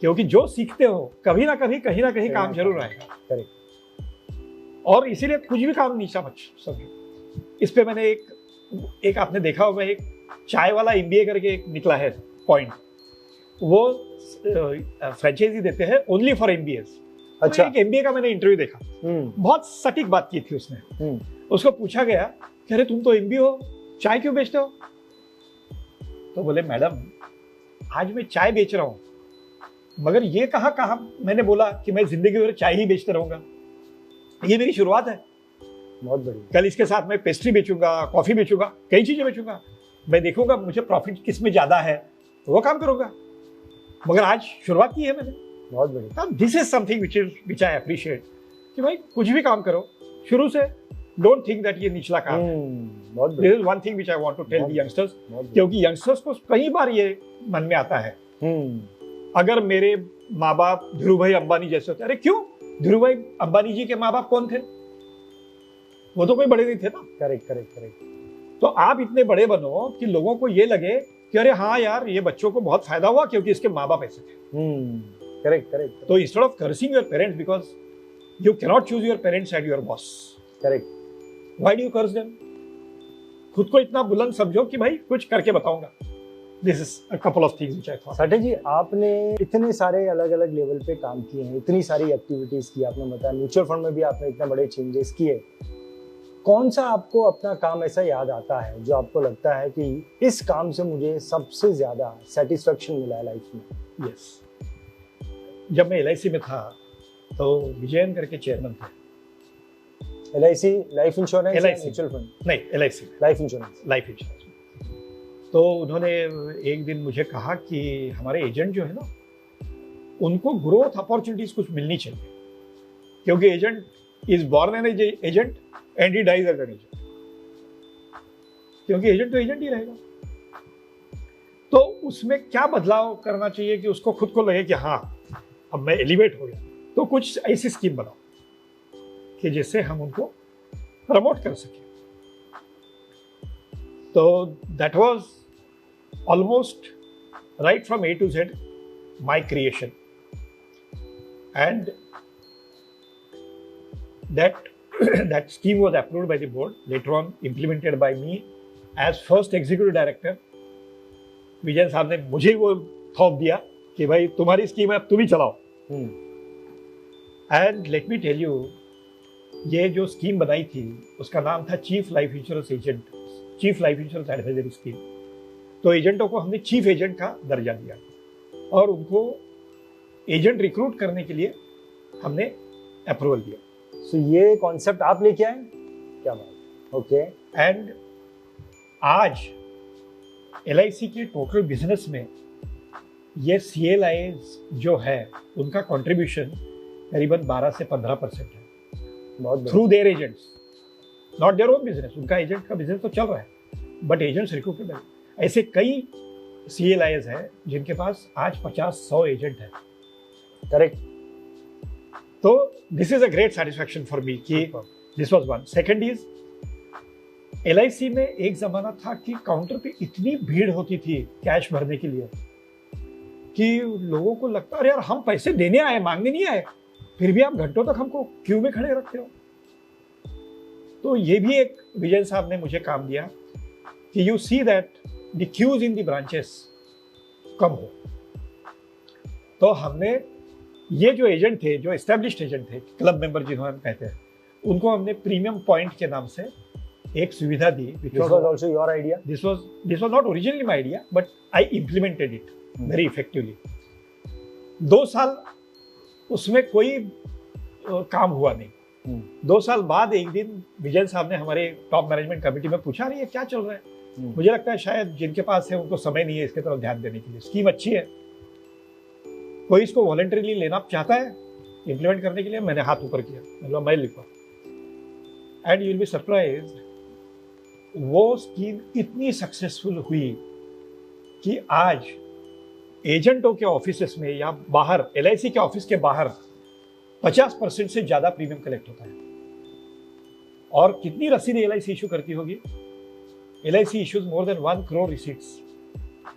क्योंकि जो सीखते हो कभी ना कभी कहीं ना कहीं काम जरूर आएगा। करेक्ट। और इसीलिए कुछ भी काम नहीं समझो। इस पे मैंने एक आपने देखा होगा, एक चाय वाला MBA करके एक निकला है पॉइंट, वो फ्रेंचाइजी देते हैं ओनली फॉर MBAs। अच्छा। एक MBA का मैंने इंटरव्यू देखा, बहुत सटीक बात की थी उसने। उसको पूछा गया कि अरे तुम तो MBA हो, चाय क्यों बेचते हो? तो बोले मैडम आज मैं चाय बेच रहा हूँ, मगर ये कहा मैंने बोला कि मैं जिंदगी भर चाय ही बेचते रहूंगा। ये मेरी शुरुआत है, बहुत बढ़िया। कल इसके साथ मैं पेस्ट्री बेचूंगा, कॉफी बेचूंगा, कई चीजें बेचूंगा। मैं देखूंगा मुझे प्रॉफिट किस में ज्यादा है, वो काम करूंगा, मगर आज शुरुआत की है मैंने। बहुत बढ़िया। This is something which I appreciate, कि भाई कुछ भी काम करो शुरू से, डोंट थिंक दैट ये निचला काम है। बहुत बढ़िया। This is one thing which I want to tell the youngsters, क्योंकि यंगस्टर्स को कई बार ये मन में आता है, अगर मेरे माँ बाप धीरू भाई अंबानी जैसे होते। अरे क्यों? धीरू भाई अंबानी जी के माँ बाप कौन थे? वो तो कोई बड़े नहीं थे ना। करेक्ट। तो आप इतने बड़े बनो कि लोगों को ये लगे कि अरे हाँ यार ये बच्चों को बहुत फायदा हुआ क्योंकि इसके माँ बाप ऐसे थे। करेक्ट। तो instead of cursing your parents because you cannot choose your parents and your boss, correct, why do you curse them? खुद को इतना बुलंद समझो कि भाई कुछ करके बताऊंगा। This is a couple of things which I thought. Sathe ji, आपने इतने सारे अलग अलग लेवल पे काम किए हैं, इतनी सारी एक्टिविटीज की, आपने बताया म्यूचुअल फंड में भी आपने इतने बड़े चेंजेस किए। कौन सा आपको अपना काम ऐसा याद आता है जो आपको लगता है कि इस काम से मुझे सबसे ज्यादा सेटिस्फेक्शन मिला है लाइफ में? यस, जब मैं LIC में था तो विजयन करके चेयरमैन थे। LIC life insurance, LIC mutual fund? नहीं, LIC life insurance. Life insurance. तो उन्होंने एक दिन मुझे कहा कि हमारे एजेंट जो है ना, उनको ग्रोथ अपॉर्चुनिटीज कुछ मिलनी चाहिए, क्योंकि agent is born an agent and he dies as an agent, क्योंकि एजेंट तो एजेंट ही रहेगा। तो उसमें क्या बदलाव करना चाहिए कि उसको खुद को लगे कि हाँ अब मैं एलिवेट हो गया। तो कुछ ऐसी स्कीम बनाओ कि जिससे हम उनको प्रमोट कर सकें। तो that was almost right from A to Z my creation, and that scheme was approved by the board, later on implemented by me as first executive director. विजय साहब ने मुझे वो थोप दिया कि भाई तुम्हारी स्कीम है, तुम ही चलाओ। And let me tell you, ये जो स्कीम बनाई थी उसका नाम था chief life insurance agent, chief life insurance advisory scheme. तो एजेंटों को हमने चीफ एजेंट का दर्जा दिया और उनको एजेंट रिक्रूट करने के लिए हमने अप्रूवल दिया। सो ये कॉन्सेप्ट आप लेके आए? क्या बात। ओके। एंड आज LIC के टोटल बिजनेस में ये CLIs जो है उनका कंट्रीब्यूशन करीबन 12 से 15% है, बहुत through their agents, not their own business. उनका एजेंट का बिजनेस तो चल रहा है, बट एजेंट्स रिक्रूटेड है। ऐसे कई CLIs हैं जिनके पास आज 50-100 एजेंट है। करेक्ट। तो this is a great satisfaction for me कि this was one. Second is LIC में एक जमाना था कि काउंटर पे इतनी भीड़ होती थी कैश भरने के लिए कि लोगों को लगता अरे यार हम पैसे देने आए, मांगने नहीं आए, फिर भी आप घंटों तक हमको क्यू में खड़े रखते हो। तो ये भी एक विजय साहब ने मुझे काम दिया कि you see that the queues in the branches कम हो। तो हमने ये जो एजेंट थे, जो एस्टेब्लिश्ड एजेंट थे, क्लब मेंबर जिन्होंने हम कहते हैं, उनको हमने प्रीमियम पॉइंट के नाम से एक सुविधा दी। This was also your idea? This was not originally my idea, but I implemented it very effectively. 2 साल उसमें कोई काम हुआ नहीं। 2 साल बाद एक दिन विजय साहब ने हमारे टॉप मैनेजमेंट कमेटी में पूछा, रही है क्या चल रहा है? मुझे लगता है शायद जिनके पास है उनको समय नहीं है इसके तरफ ध्यान देने के लिए। स्कीम अच्छी है, कोई इसको वॉलंटरीली लेना चाहता है इंप्लीमेंट करने के लिए? मैंने हाथ ऊपर किया, मतलब मैं लिखा। And you will be surprised, वो स्कीम इतनी सक्सेसफुल हुई कि आज एजेंटों के ऑफिसेस में या बाहर LIC के ऑफिस के बाहर 50% से ज्यादा प्रीमियम कलेक्ट होता है। और कितनी रसीदें LIC इशू करती होगी? LIC issues more than 1 crore receipts,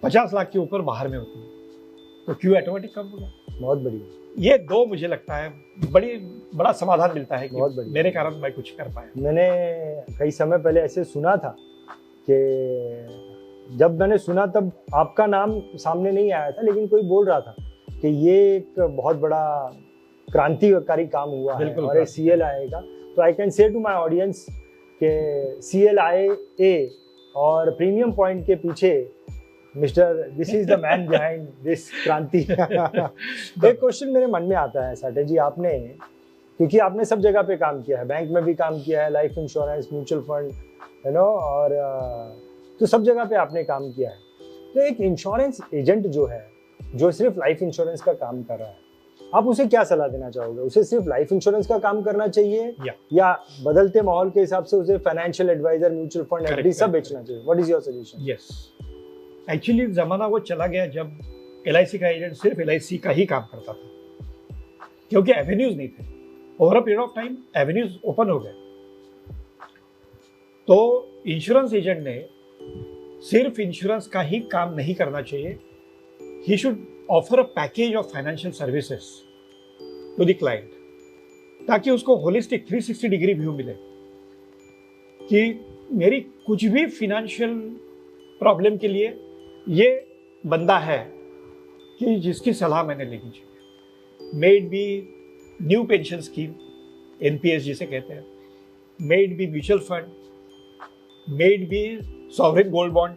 50 lakh के ऊपर बाहर में होती है, तो क्यों ऑटोमेटिक कम होगा? बहुत बढ़िया। ये दो मुझे लगता है बड़ा समाधान मिलता है कि मेरे कारण मैं कुछ कर पाया। मैंने कई समय पहले ऐसे सुना था कि जब मैंने सुना तब आपका नाम सामने नहीं आया था, लेकिन कोई बोल रहा था कि ये एक बहुत बड़ा क्रांतिकारी काम हुआ है और ये CL आएगा। तो I can say to my audience कि CL आए और प्रीमियम पॉइंट के पीछे mister this is the man behind this क्रांति। एक क्वेश्चन मेरे मन में आता है साठे जी, आपने, क्योंकि आपने सब जगह पे काम किया है, बैंक में भी काम किया है, life insurance, mutual fund, you know, और तो सब जगह पे आपने काम किया है। तो एक इंश्योरेंस एजेंट जो है, जो सिर्फ लाइफ इंश्योरेंस का काम कर रहा है, आप उसे क्या सलाह देना चाहोगे? उसे सिर्फ लाइफ इंश्योरेंस का काम करना चाहिए या बदलते माहौल के हिसाब से उसे financial adviser, mutual fund, FD सब बेचना चाहिए? What is your suggestion? Yes, actually जमाना वो चला गया जब LIC का एजेंट सिर्फ LIC का ही काम करता था, क्योंकि एवेन्यूज नहीं थे। Over a period of time avenues open हो गए, तो इंश्योरेंस एजेंट ने सिर्फ इंश्योरेंस का ही काम नहीं करना चाहिए। He should offer a package of financial services to the client, ताकि उसको होलिस्टिक 360 डिग्री व्यू मिले कि मेरी कुछ भी फाइनेंशियल प्रॉब्लम के लिए ये बंदा है कि जिसकी सलाह मैंने लेनी चाहिए। May it be new pension scheme, NPS जिसे कहते हैं, may it be mutual fund, may it be sovereign gold bond,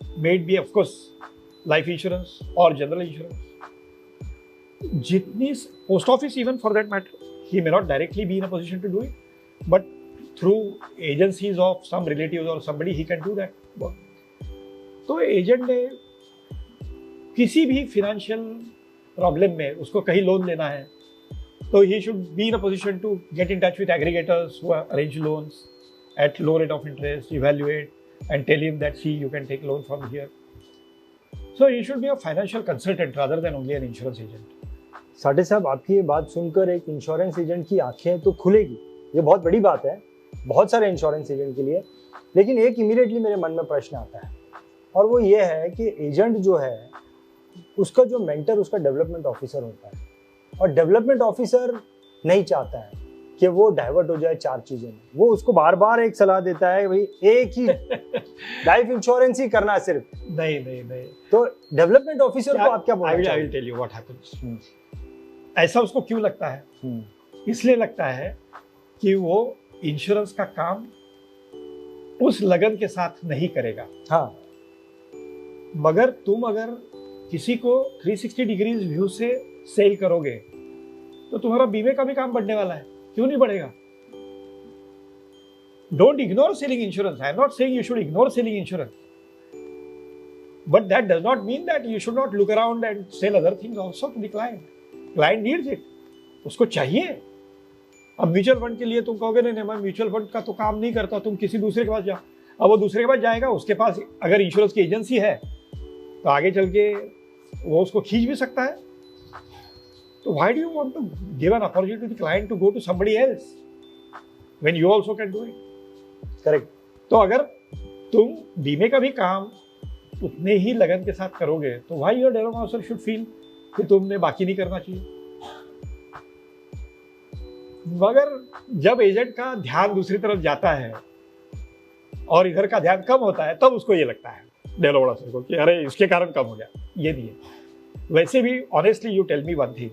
may it be of course life insurance और जनरल इंश्योरेंस। जितनी post office, even for that matter, he may not directly be in a position to do it, but through agencies of some relatives और somebody he can do that work. तो agent ने किसी भी financial problem में, उसको कहीं loan लेना है, तो he should be in a position to get in touch with aggregators who arrange loans at low rate of interest, evaluate and tell him that see you can take loan from here. So he should be a financial consultant rather than only an insurance agent. Sathe साहब, आपकी ये बात सुनकर एक insurance agent की आंखें तो खुलेगी, ये बहुत बड़ी बात है बहुत सारे इंश्योरेंस एजेंट के लिए। लेकिन एक इमीडिएटली मेरे मन में प्रश्न आता है, और वो ये है कि एजेंट जो है उसका जो मेंटर उसका डेवलपमेंट ऑफिसर होता है, और डेवलपमेंट ऑफिसर नहीं चाहता है कि वो डाइवर्ट हो जाए 4 चीजों में। वो उसको बार बार एक सलाह देता है, भाई एक ही लाइफ इंश्योरेंस ही करना है सिर्फ। नहीं। तो डेवलपमेंट ऑफिसर को आप क्या बोलना चाहोगे? I will tell you what happens. ऐसा उसको क्यों लगता है? इसलिए लगता है कि वो इंश्योरेंस का काम उस लगन के साथ नहीं करेगा। हाँ, मगर तुम अगर किसी को 360 डिग्रीज व्यू से सेल करोगे तो तुम्हारा बीमे का भी काम बढ़ने वाला है, क्यों नहीं बढ़ेगा? Don't ignore selling insurance. I am not saying you should ignore selling insurance. But that does not mean that you should not look around and sell other things also to the client. Client needs it. उसको चाहिए। अब mutual fund के लिए तुम कहोगे नहीं मैं mutual fund का तो काम नहीं करता, तुम किसी दूसरे के पास जाओ। अब वो दूसरे के पास जाएगा, उसके पास अगर इंश्योरेंस की एजेंसी है तो आगे चल के वो उसको खींच भी सकता है। तो why do you want to give an opportunity to the client to go to somebody else when you also can do it? Correct. तो अगर तुम बीमे का भी काम उतने ही लगन के साथ करोगे तो why your development officer should feel कि तुमने बाकी नहीं करना चाहिए। मगर जब एजेंट का ध्यान दूसरी तरफ जाता है और इधर का ध्यान कम होता है, तब उसको ये लगता है डेवलपमेंट ऑफिसर को कि अरे इसके कारण कम हो गया, ये नहीं है। वैसे भी honestly you tell me one thing,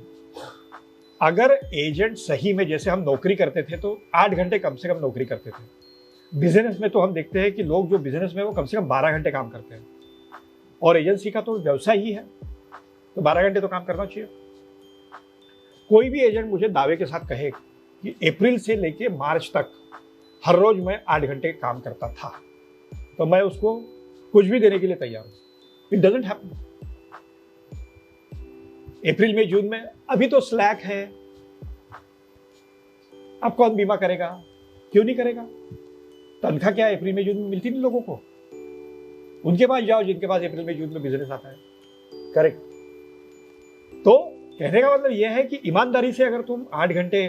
अगर एजेंट सही में, जैसे हम नौकरी करते थे तो 8 घंटे कम से कम नौकरी करते थे। बिजनेस में तो हम देखते हैं कि लोग जो बिजनेस में वो कम से कम 12 घंटे काम करते हैं, और एजेंसी का तो व्यवसाय ही है, तो 12 घंटे तो काम करना चाहिए। कोई भी एजेंट मुझे दावे के साथ कहे कि अप्रैल से लेके मार्च तक हर रोज मैं 8 घंटे काम करता था, तो मैं उसको कुछ भी देने के लिए तैयार हूं। It doesn't happen. अप्रैल में जून में अभी तो स्लैक है, अब कौन बीमा करेगा, क्यों नहीं करेगा? तनख्वाह क्या अप्रैल में जून में मिलती नहीं लोगों को? उनके पास जाओ जिनके पास अप्रैल में जून में बिजनेस आता है। करेक्ट। तो कहने का मतलब यह है कि ईमानदारी से अगर तुम 8 घंटे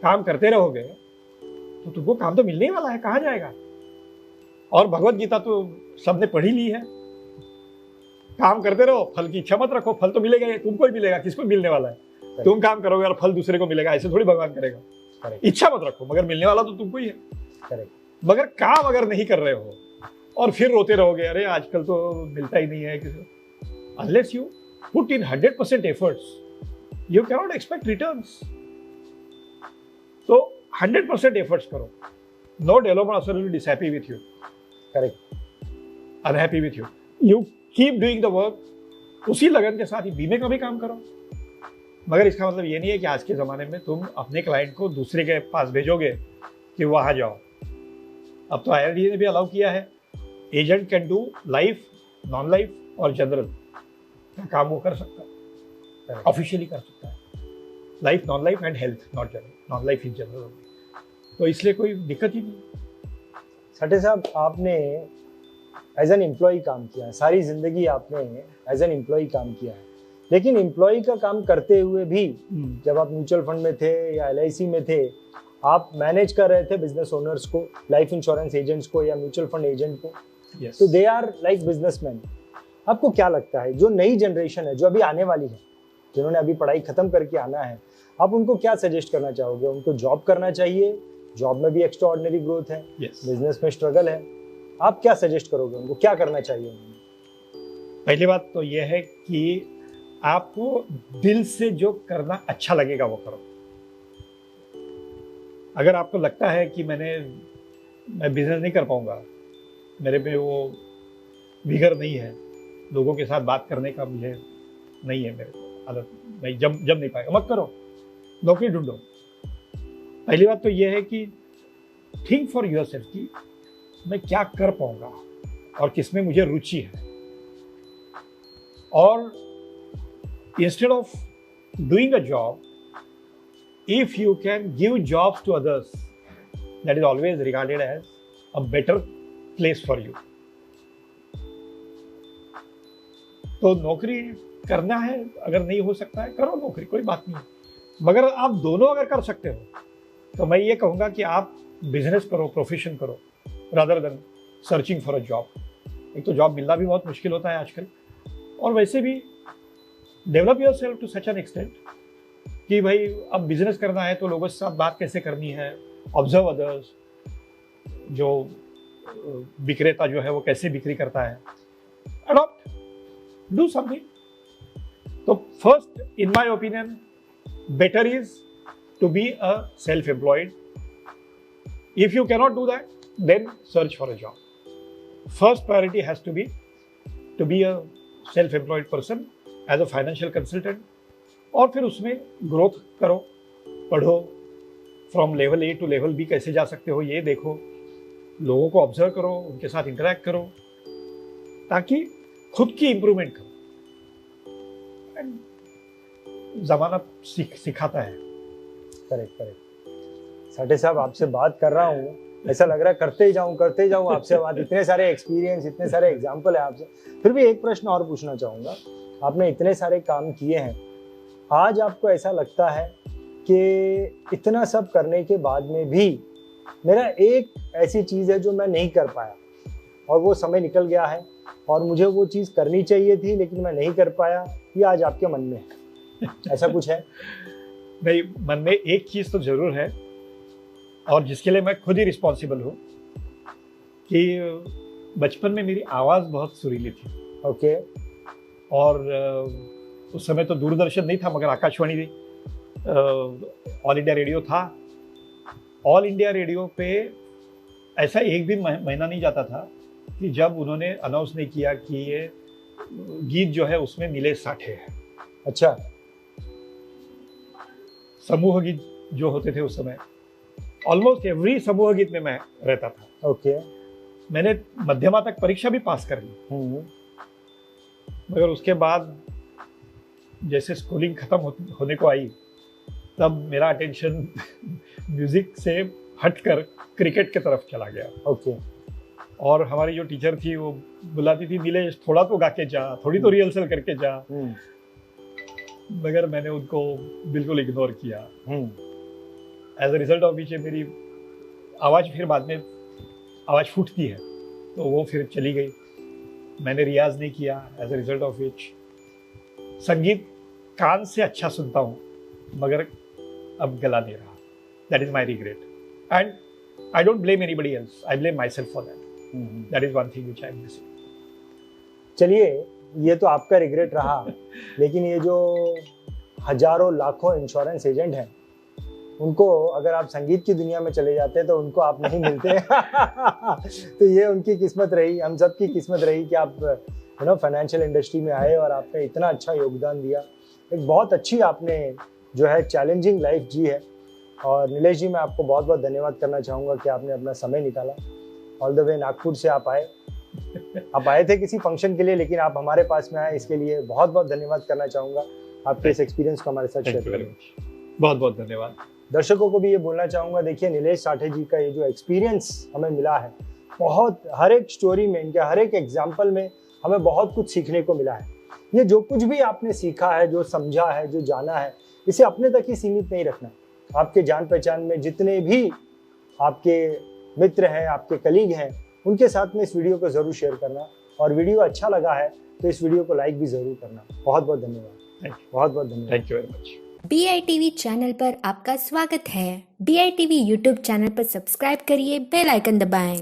काम करते रहोगे तो तुमको काम तो मिलने ही वाला है, कहाँ जाएगा? और भगवत गीता तो सबने पढ़ी ली है, काम करते रहो, फल की इच्छा मत रखो, फल तो मिलेगा, तुमको ही मिलेगा, किसको मिलने वाला है? तुम काम करोगे और फल दूसरे को मिलेगा, ऐसे थोड़ी भगवान करेगा। इच्छा मत रखो, मगर मिलने वाला तो तुमको ही है। करेक्ट। मगर काम अगर नहीं कर रहे हो और फिर रोते रहोगे, अरे आजकल तो मिलता ही नहीं है किसी, unless you put in 100% efforts, you cannot expect returns. So 100% efforts करो. No developer also will be happy with you. Correct. Unhappy with you. You keep doing the work. उसी लगन के साथ ही बीमे का भी काम करो। मगर इसका मतलब ये नहीं है कि आज के ज़माने में तुम अपने क्लाइंट को दूसरे के पास भेजोगे कि वहाँ जाओ। अब तो IRDA ने भी अलाउ किया है, agent can do life, non life और जनरल का काम वो कर सकता है, ऑफिशियली कर सकता है। Life, non life and health, not general, non life is general. तो इसलिए कोई दिक्कत ही नहीं। साठे साहब, आपने एज एन एम्प्लॉय काम किया है, सारी जिंदगी आपने एज एन एम्प्लॉय काम किया है, लेकिन एम्प्लॉय का काम करते हुए भी जब आप म्यूचुअल फंड में थे या LIC में थे, आप मैनेज कर रहे थे बिजनेस ओनर्स को, लाइफ इंश्योरेंस एजेंट्स को या म्यूचुअल फंड एजेंट को। तो दे आर लाइक बिजनेसमैन। आपको क्या लगता है जो नई जनरेशन है, जो अभी आने वाली है, जिन्होंने अभी पढ़ाई खत्म करके आना है, आप उनको क्या सजेस्ट करना चाहोगे? उनको जॉब करना चाहिए? जॉब में भी एक्स्ट्रा ऑर्डिनरी ग्रोथ है, बिजनेस में स्ट्रगल है, आप क्या सजेस्ट करोगे उनको, क्या करना चाहिए उन्हें? पहली बात तो यह है कि आपको दिल से जो करना अच्छा लगेगा वो करो। अगर आपको लगता है कि मैं बिजनेस नहीं कर पाऊंगा, मेरे में वो विगर नहीं है, लोगों के साथ बात करने का मुझे नहीं है, मेरे को आदत, मैं जब नहीं पाएगा, मत करो, नौकरी ढूंढो। पहली बात तो यह है कि थिंक फॉर योरसेल्फ कि मैं क्या कर पाऊंगा और किसमें मुझे रुचि है। और instead of doing a job, if you can give jobs to others, that is always regarded as a better place for you. तो नौकरी करना है, अगर नहीं हो सकता है करो नौकरी, कोई बात नहीं। मगर आप दोनों अगर कर सकते हो तो मैं ये कहूँगा कि आप बिजनेस करो, प्रोफेशन करो, rather than searching for a job. एक तो जॉब मिलना भी बहुत मुश्किल होता है आजकल, और वैसे भी develop yourself to such an extent कि भाई अब बिजनेस करना है तो लोगों के साथ बात कैसे करनी है, ऑब्जर्व अदर्स, जो विक्रेता जो है वो कैसे बिक्री करता है, अडॉप्ट, डू समथिंग। तो first in my opinion better is to be a self employed. If you cannot do that then search for a job. First priority has to be a self employed person as a financial consultant, और फिर उसमें growth करो, पढ़ो, from level A to level B कैसे जा सकते हो ये देखो, लोगों को ऑब्जर्व करो, उनके साथ इंटरेक्ट करो, ताकि खुद की इंप्रूवमेंट करो। जमाना सिखाता है। करेक्ट। साठे साहब, आपसे बात कर रहा हूँ, ऐसा लग रहा है करते ही जाऊँ आपसे बात। इतने सारे एक्सपीरियंस, इतने सारे एग्जाम्पल है आपसे। फिर भी एक प्रश्न और पूछना चाहूँगा, आपने इतने सारे काम किए हैं, आज आपको ऐसा लगता है कि इतना सब करने के बाद में भी मेरा एक ऐसी चीज़ है जो मैं नहीं कर पाया और वो समय निकल गया है और मुझे वो चीज़ करनी चाहिए थी लेकिन मैं नहीं कर पाया, ये आज आपके मन में है, ऐसा कुछ है? नहीं, मन में एक चीज़ तो जरूर है और जिसके लिए मैं खुद ही रिस्पॉन्सिबल हूँ कि बचपन में मेरी आवाज़ बहुत सुरीली थी। ओके। और उस समय तो दूरदर्शन नहीं था, मगर आकाशवाणी भी, ऑल इंडिया रेडियो था। ऑल इंडिया रेडियो पे ऐसा एक भी महीना नहीं जाता था कि जब उन्होंने अनाउंस नहीं किया कि ये गीत जो है उसमें नीलेश साठे है। अच्छा। समूह गीत जो होते थे उस समय, ऑलमोस्ट एवरी समूह गीत में मैं रहता था। ओके। मैंने मध्यमा तक परीक्षा भी पास कर ली, मगर उसके बाद जैसे स्कूलिंग खत्म होने को आई, तब मेरा अटेंशन म्यूजिक से हटकर क्रिकेट की तरफ चला गया। ओके। और हमारी जो टीचर थी वो बुलाती थी, नीलेश थोड़ा तो गा के जा, थोड़ी तो रिहर्सल करके जा, मगर मैंने उनको बिल्कुल इग्नोर किया। As a result of which मेरी आवाज़ फिर बाद में आवाज़ फूटती है, तो वो फिर चली गई। मैंने रियाज नहीं किया। As a result of which संगीत कान से अच्छा सुनता हूँ, मगर अब गला नहीं रहा। That is my regret and I don't blame anybody else, I blame my self for that. That is one thing which I am missing. चलिए, ये तो आपका रिग्रेट रहा, लेकिन ये जो हजारों लाखों इंश्योरेंस एजेंट हैं, उनको अगर आप संगीत की दुनिया में चले जाते हैं तो उनको आप नहीं मिलते। तो ये उनकी किस्मत रही, हम सब की किस्मत रही कि आप फाइनेंशियल इंडस्ट्री में आए और आपने इतना अच्छा योगदान दिया। एक बहुत अच्छी आपने जो है चैलेंजिंग लाइफ जी है। और नीलेश जी, मैं आपको बहुत बहुत धन्यवाद करना चाहूँगा कि आपने अपना समय निकाला। ऑल द वे नागपुर से आप आए। आप आए थे किसी फंक्शन के लिए, लेकिन आप हमारे पास में आए, इसके लिए बहुत बहुत धन्यवाद करना चाहूँगा। आपके इस एक्सपीरियंस को हमारे साथ शेयर करने के लिए बहुत बहुत धन्यवाद। दर्शकों को भी ये बोलना चाहूँगा, देखिए नीलेश साठे जी का ये जो एक्सपीरियंस हमें मिला है, बहुत हर एक स्टोरी में, इनके हर एक एग्जाम्पल में हमें बहुत कुछ सीखने को मिला है। ये जो कुछ भी आपने सीखा है, जो समझा है, जो जाना है, इसे अपने तक ही सीमित नहीं रखना। आपके जान पहचान में जितने भी आपके मित्र हैं, आपके कलीग हैं, उनके साथ में इस वीडियो को ज़रूर शेयर करना। और वीडियो अच्छा लगा है तो इस वीडियो को लाइक भी ज़रूर करना। बहुत बहुत धन्यवाद। बहुत बहुत धन्यवाद। Thank you very much. BITV channel पर आपका स्वागत है। BITV यूट्यूब चैनल पर सब्सक्राइब करिए, बेल आइकन दबाएं।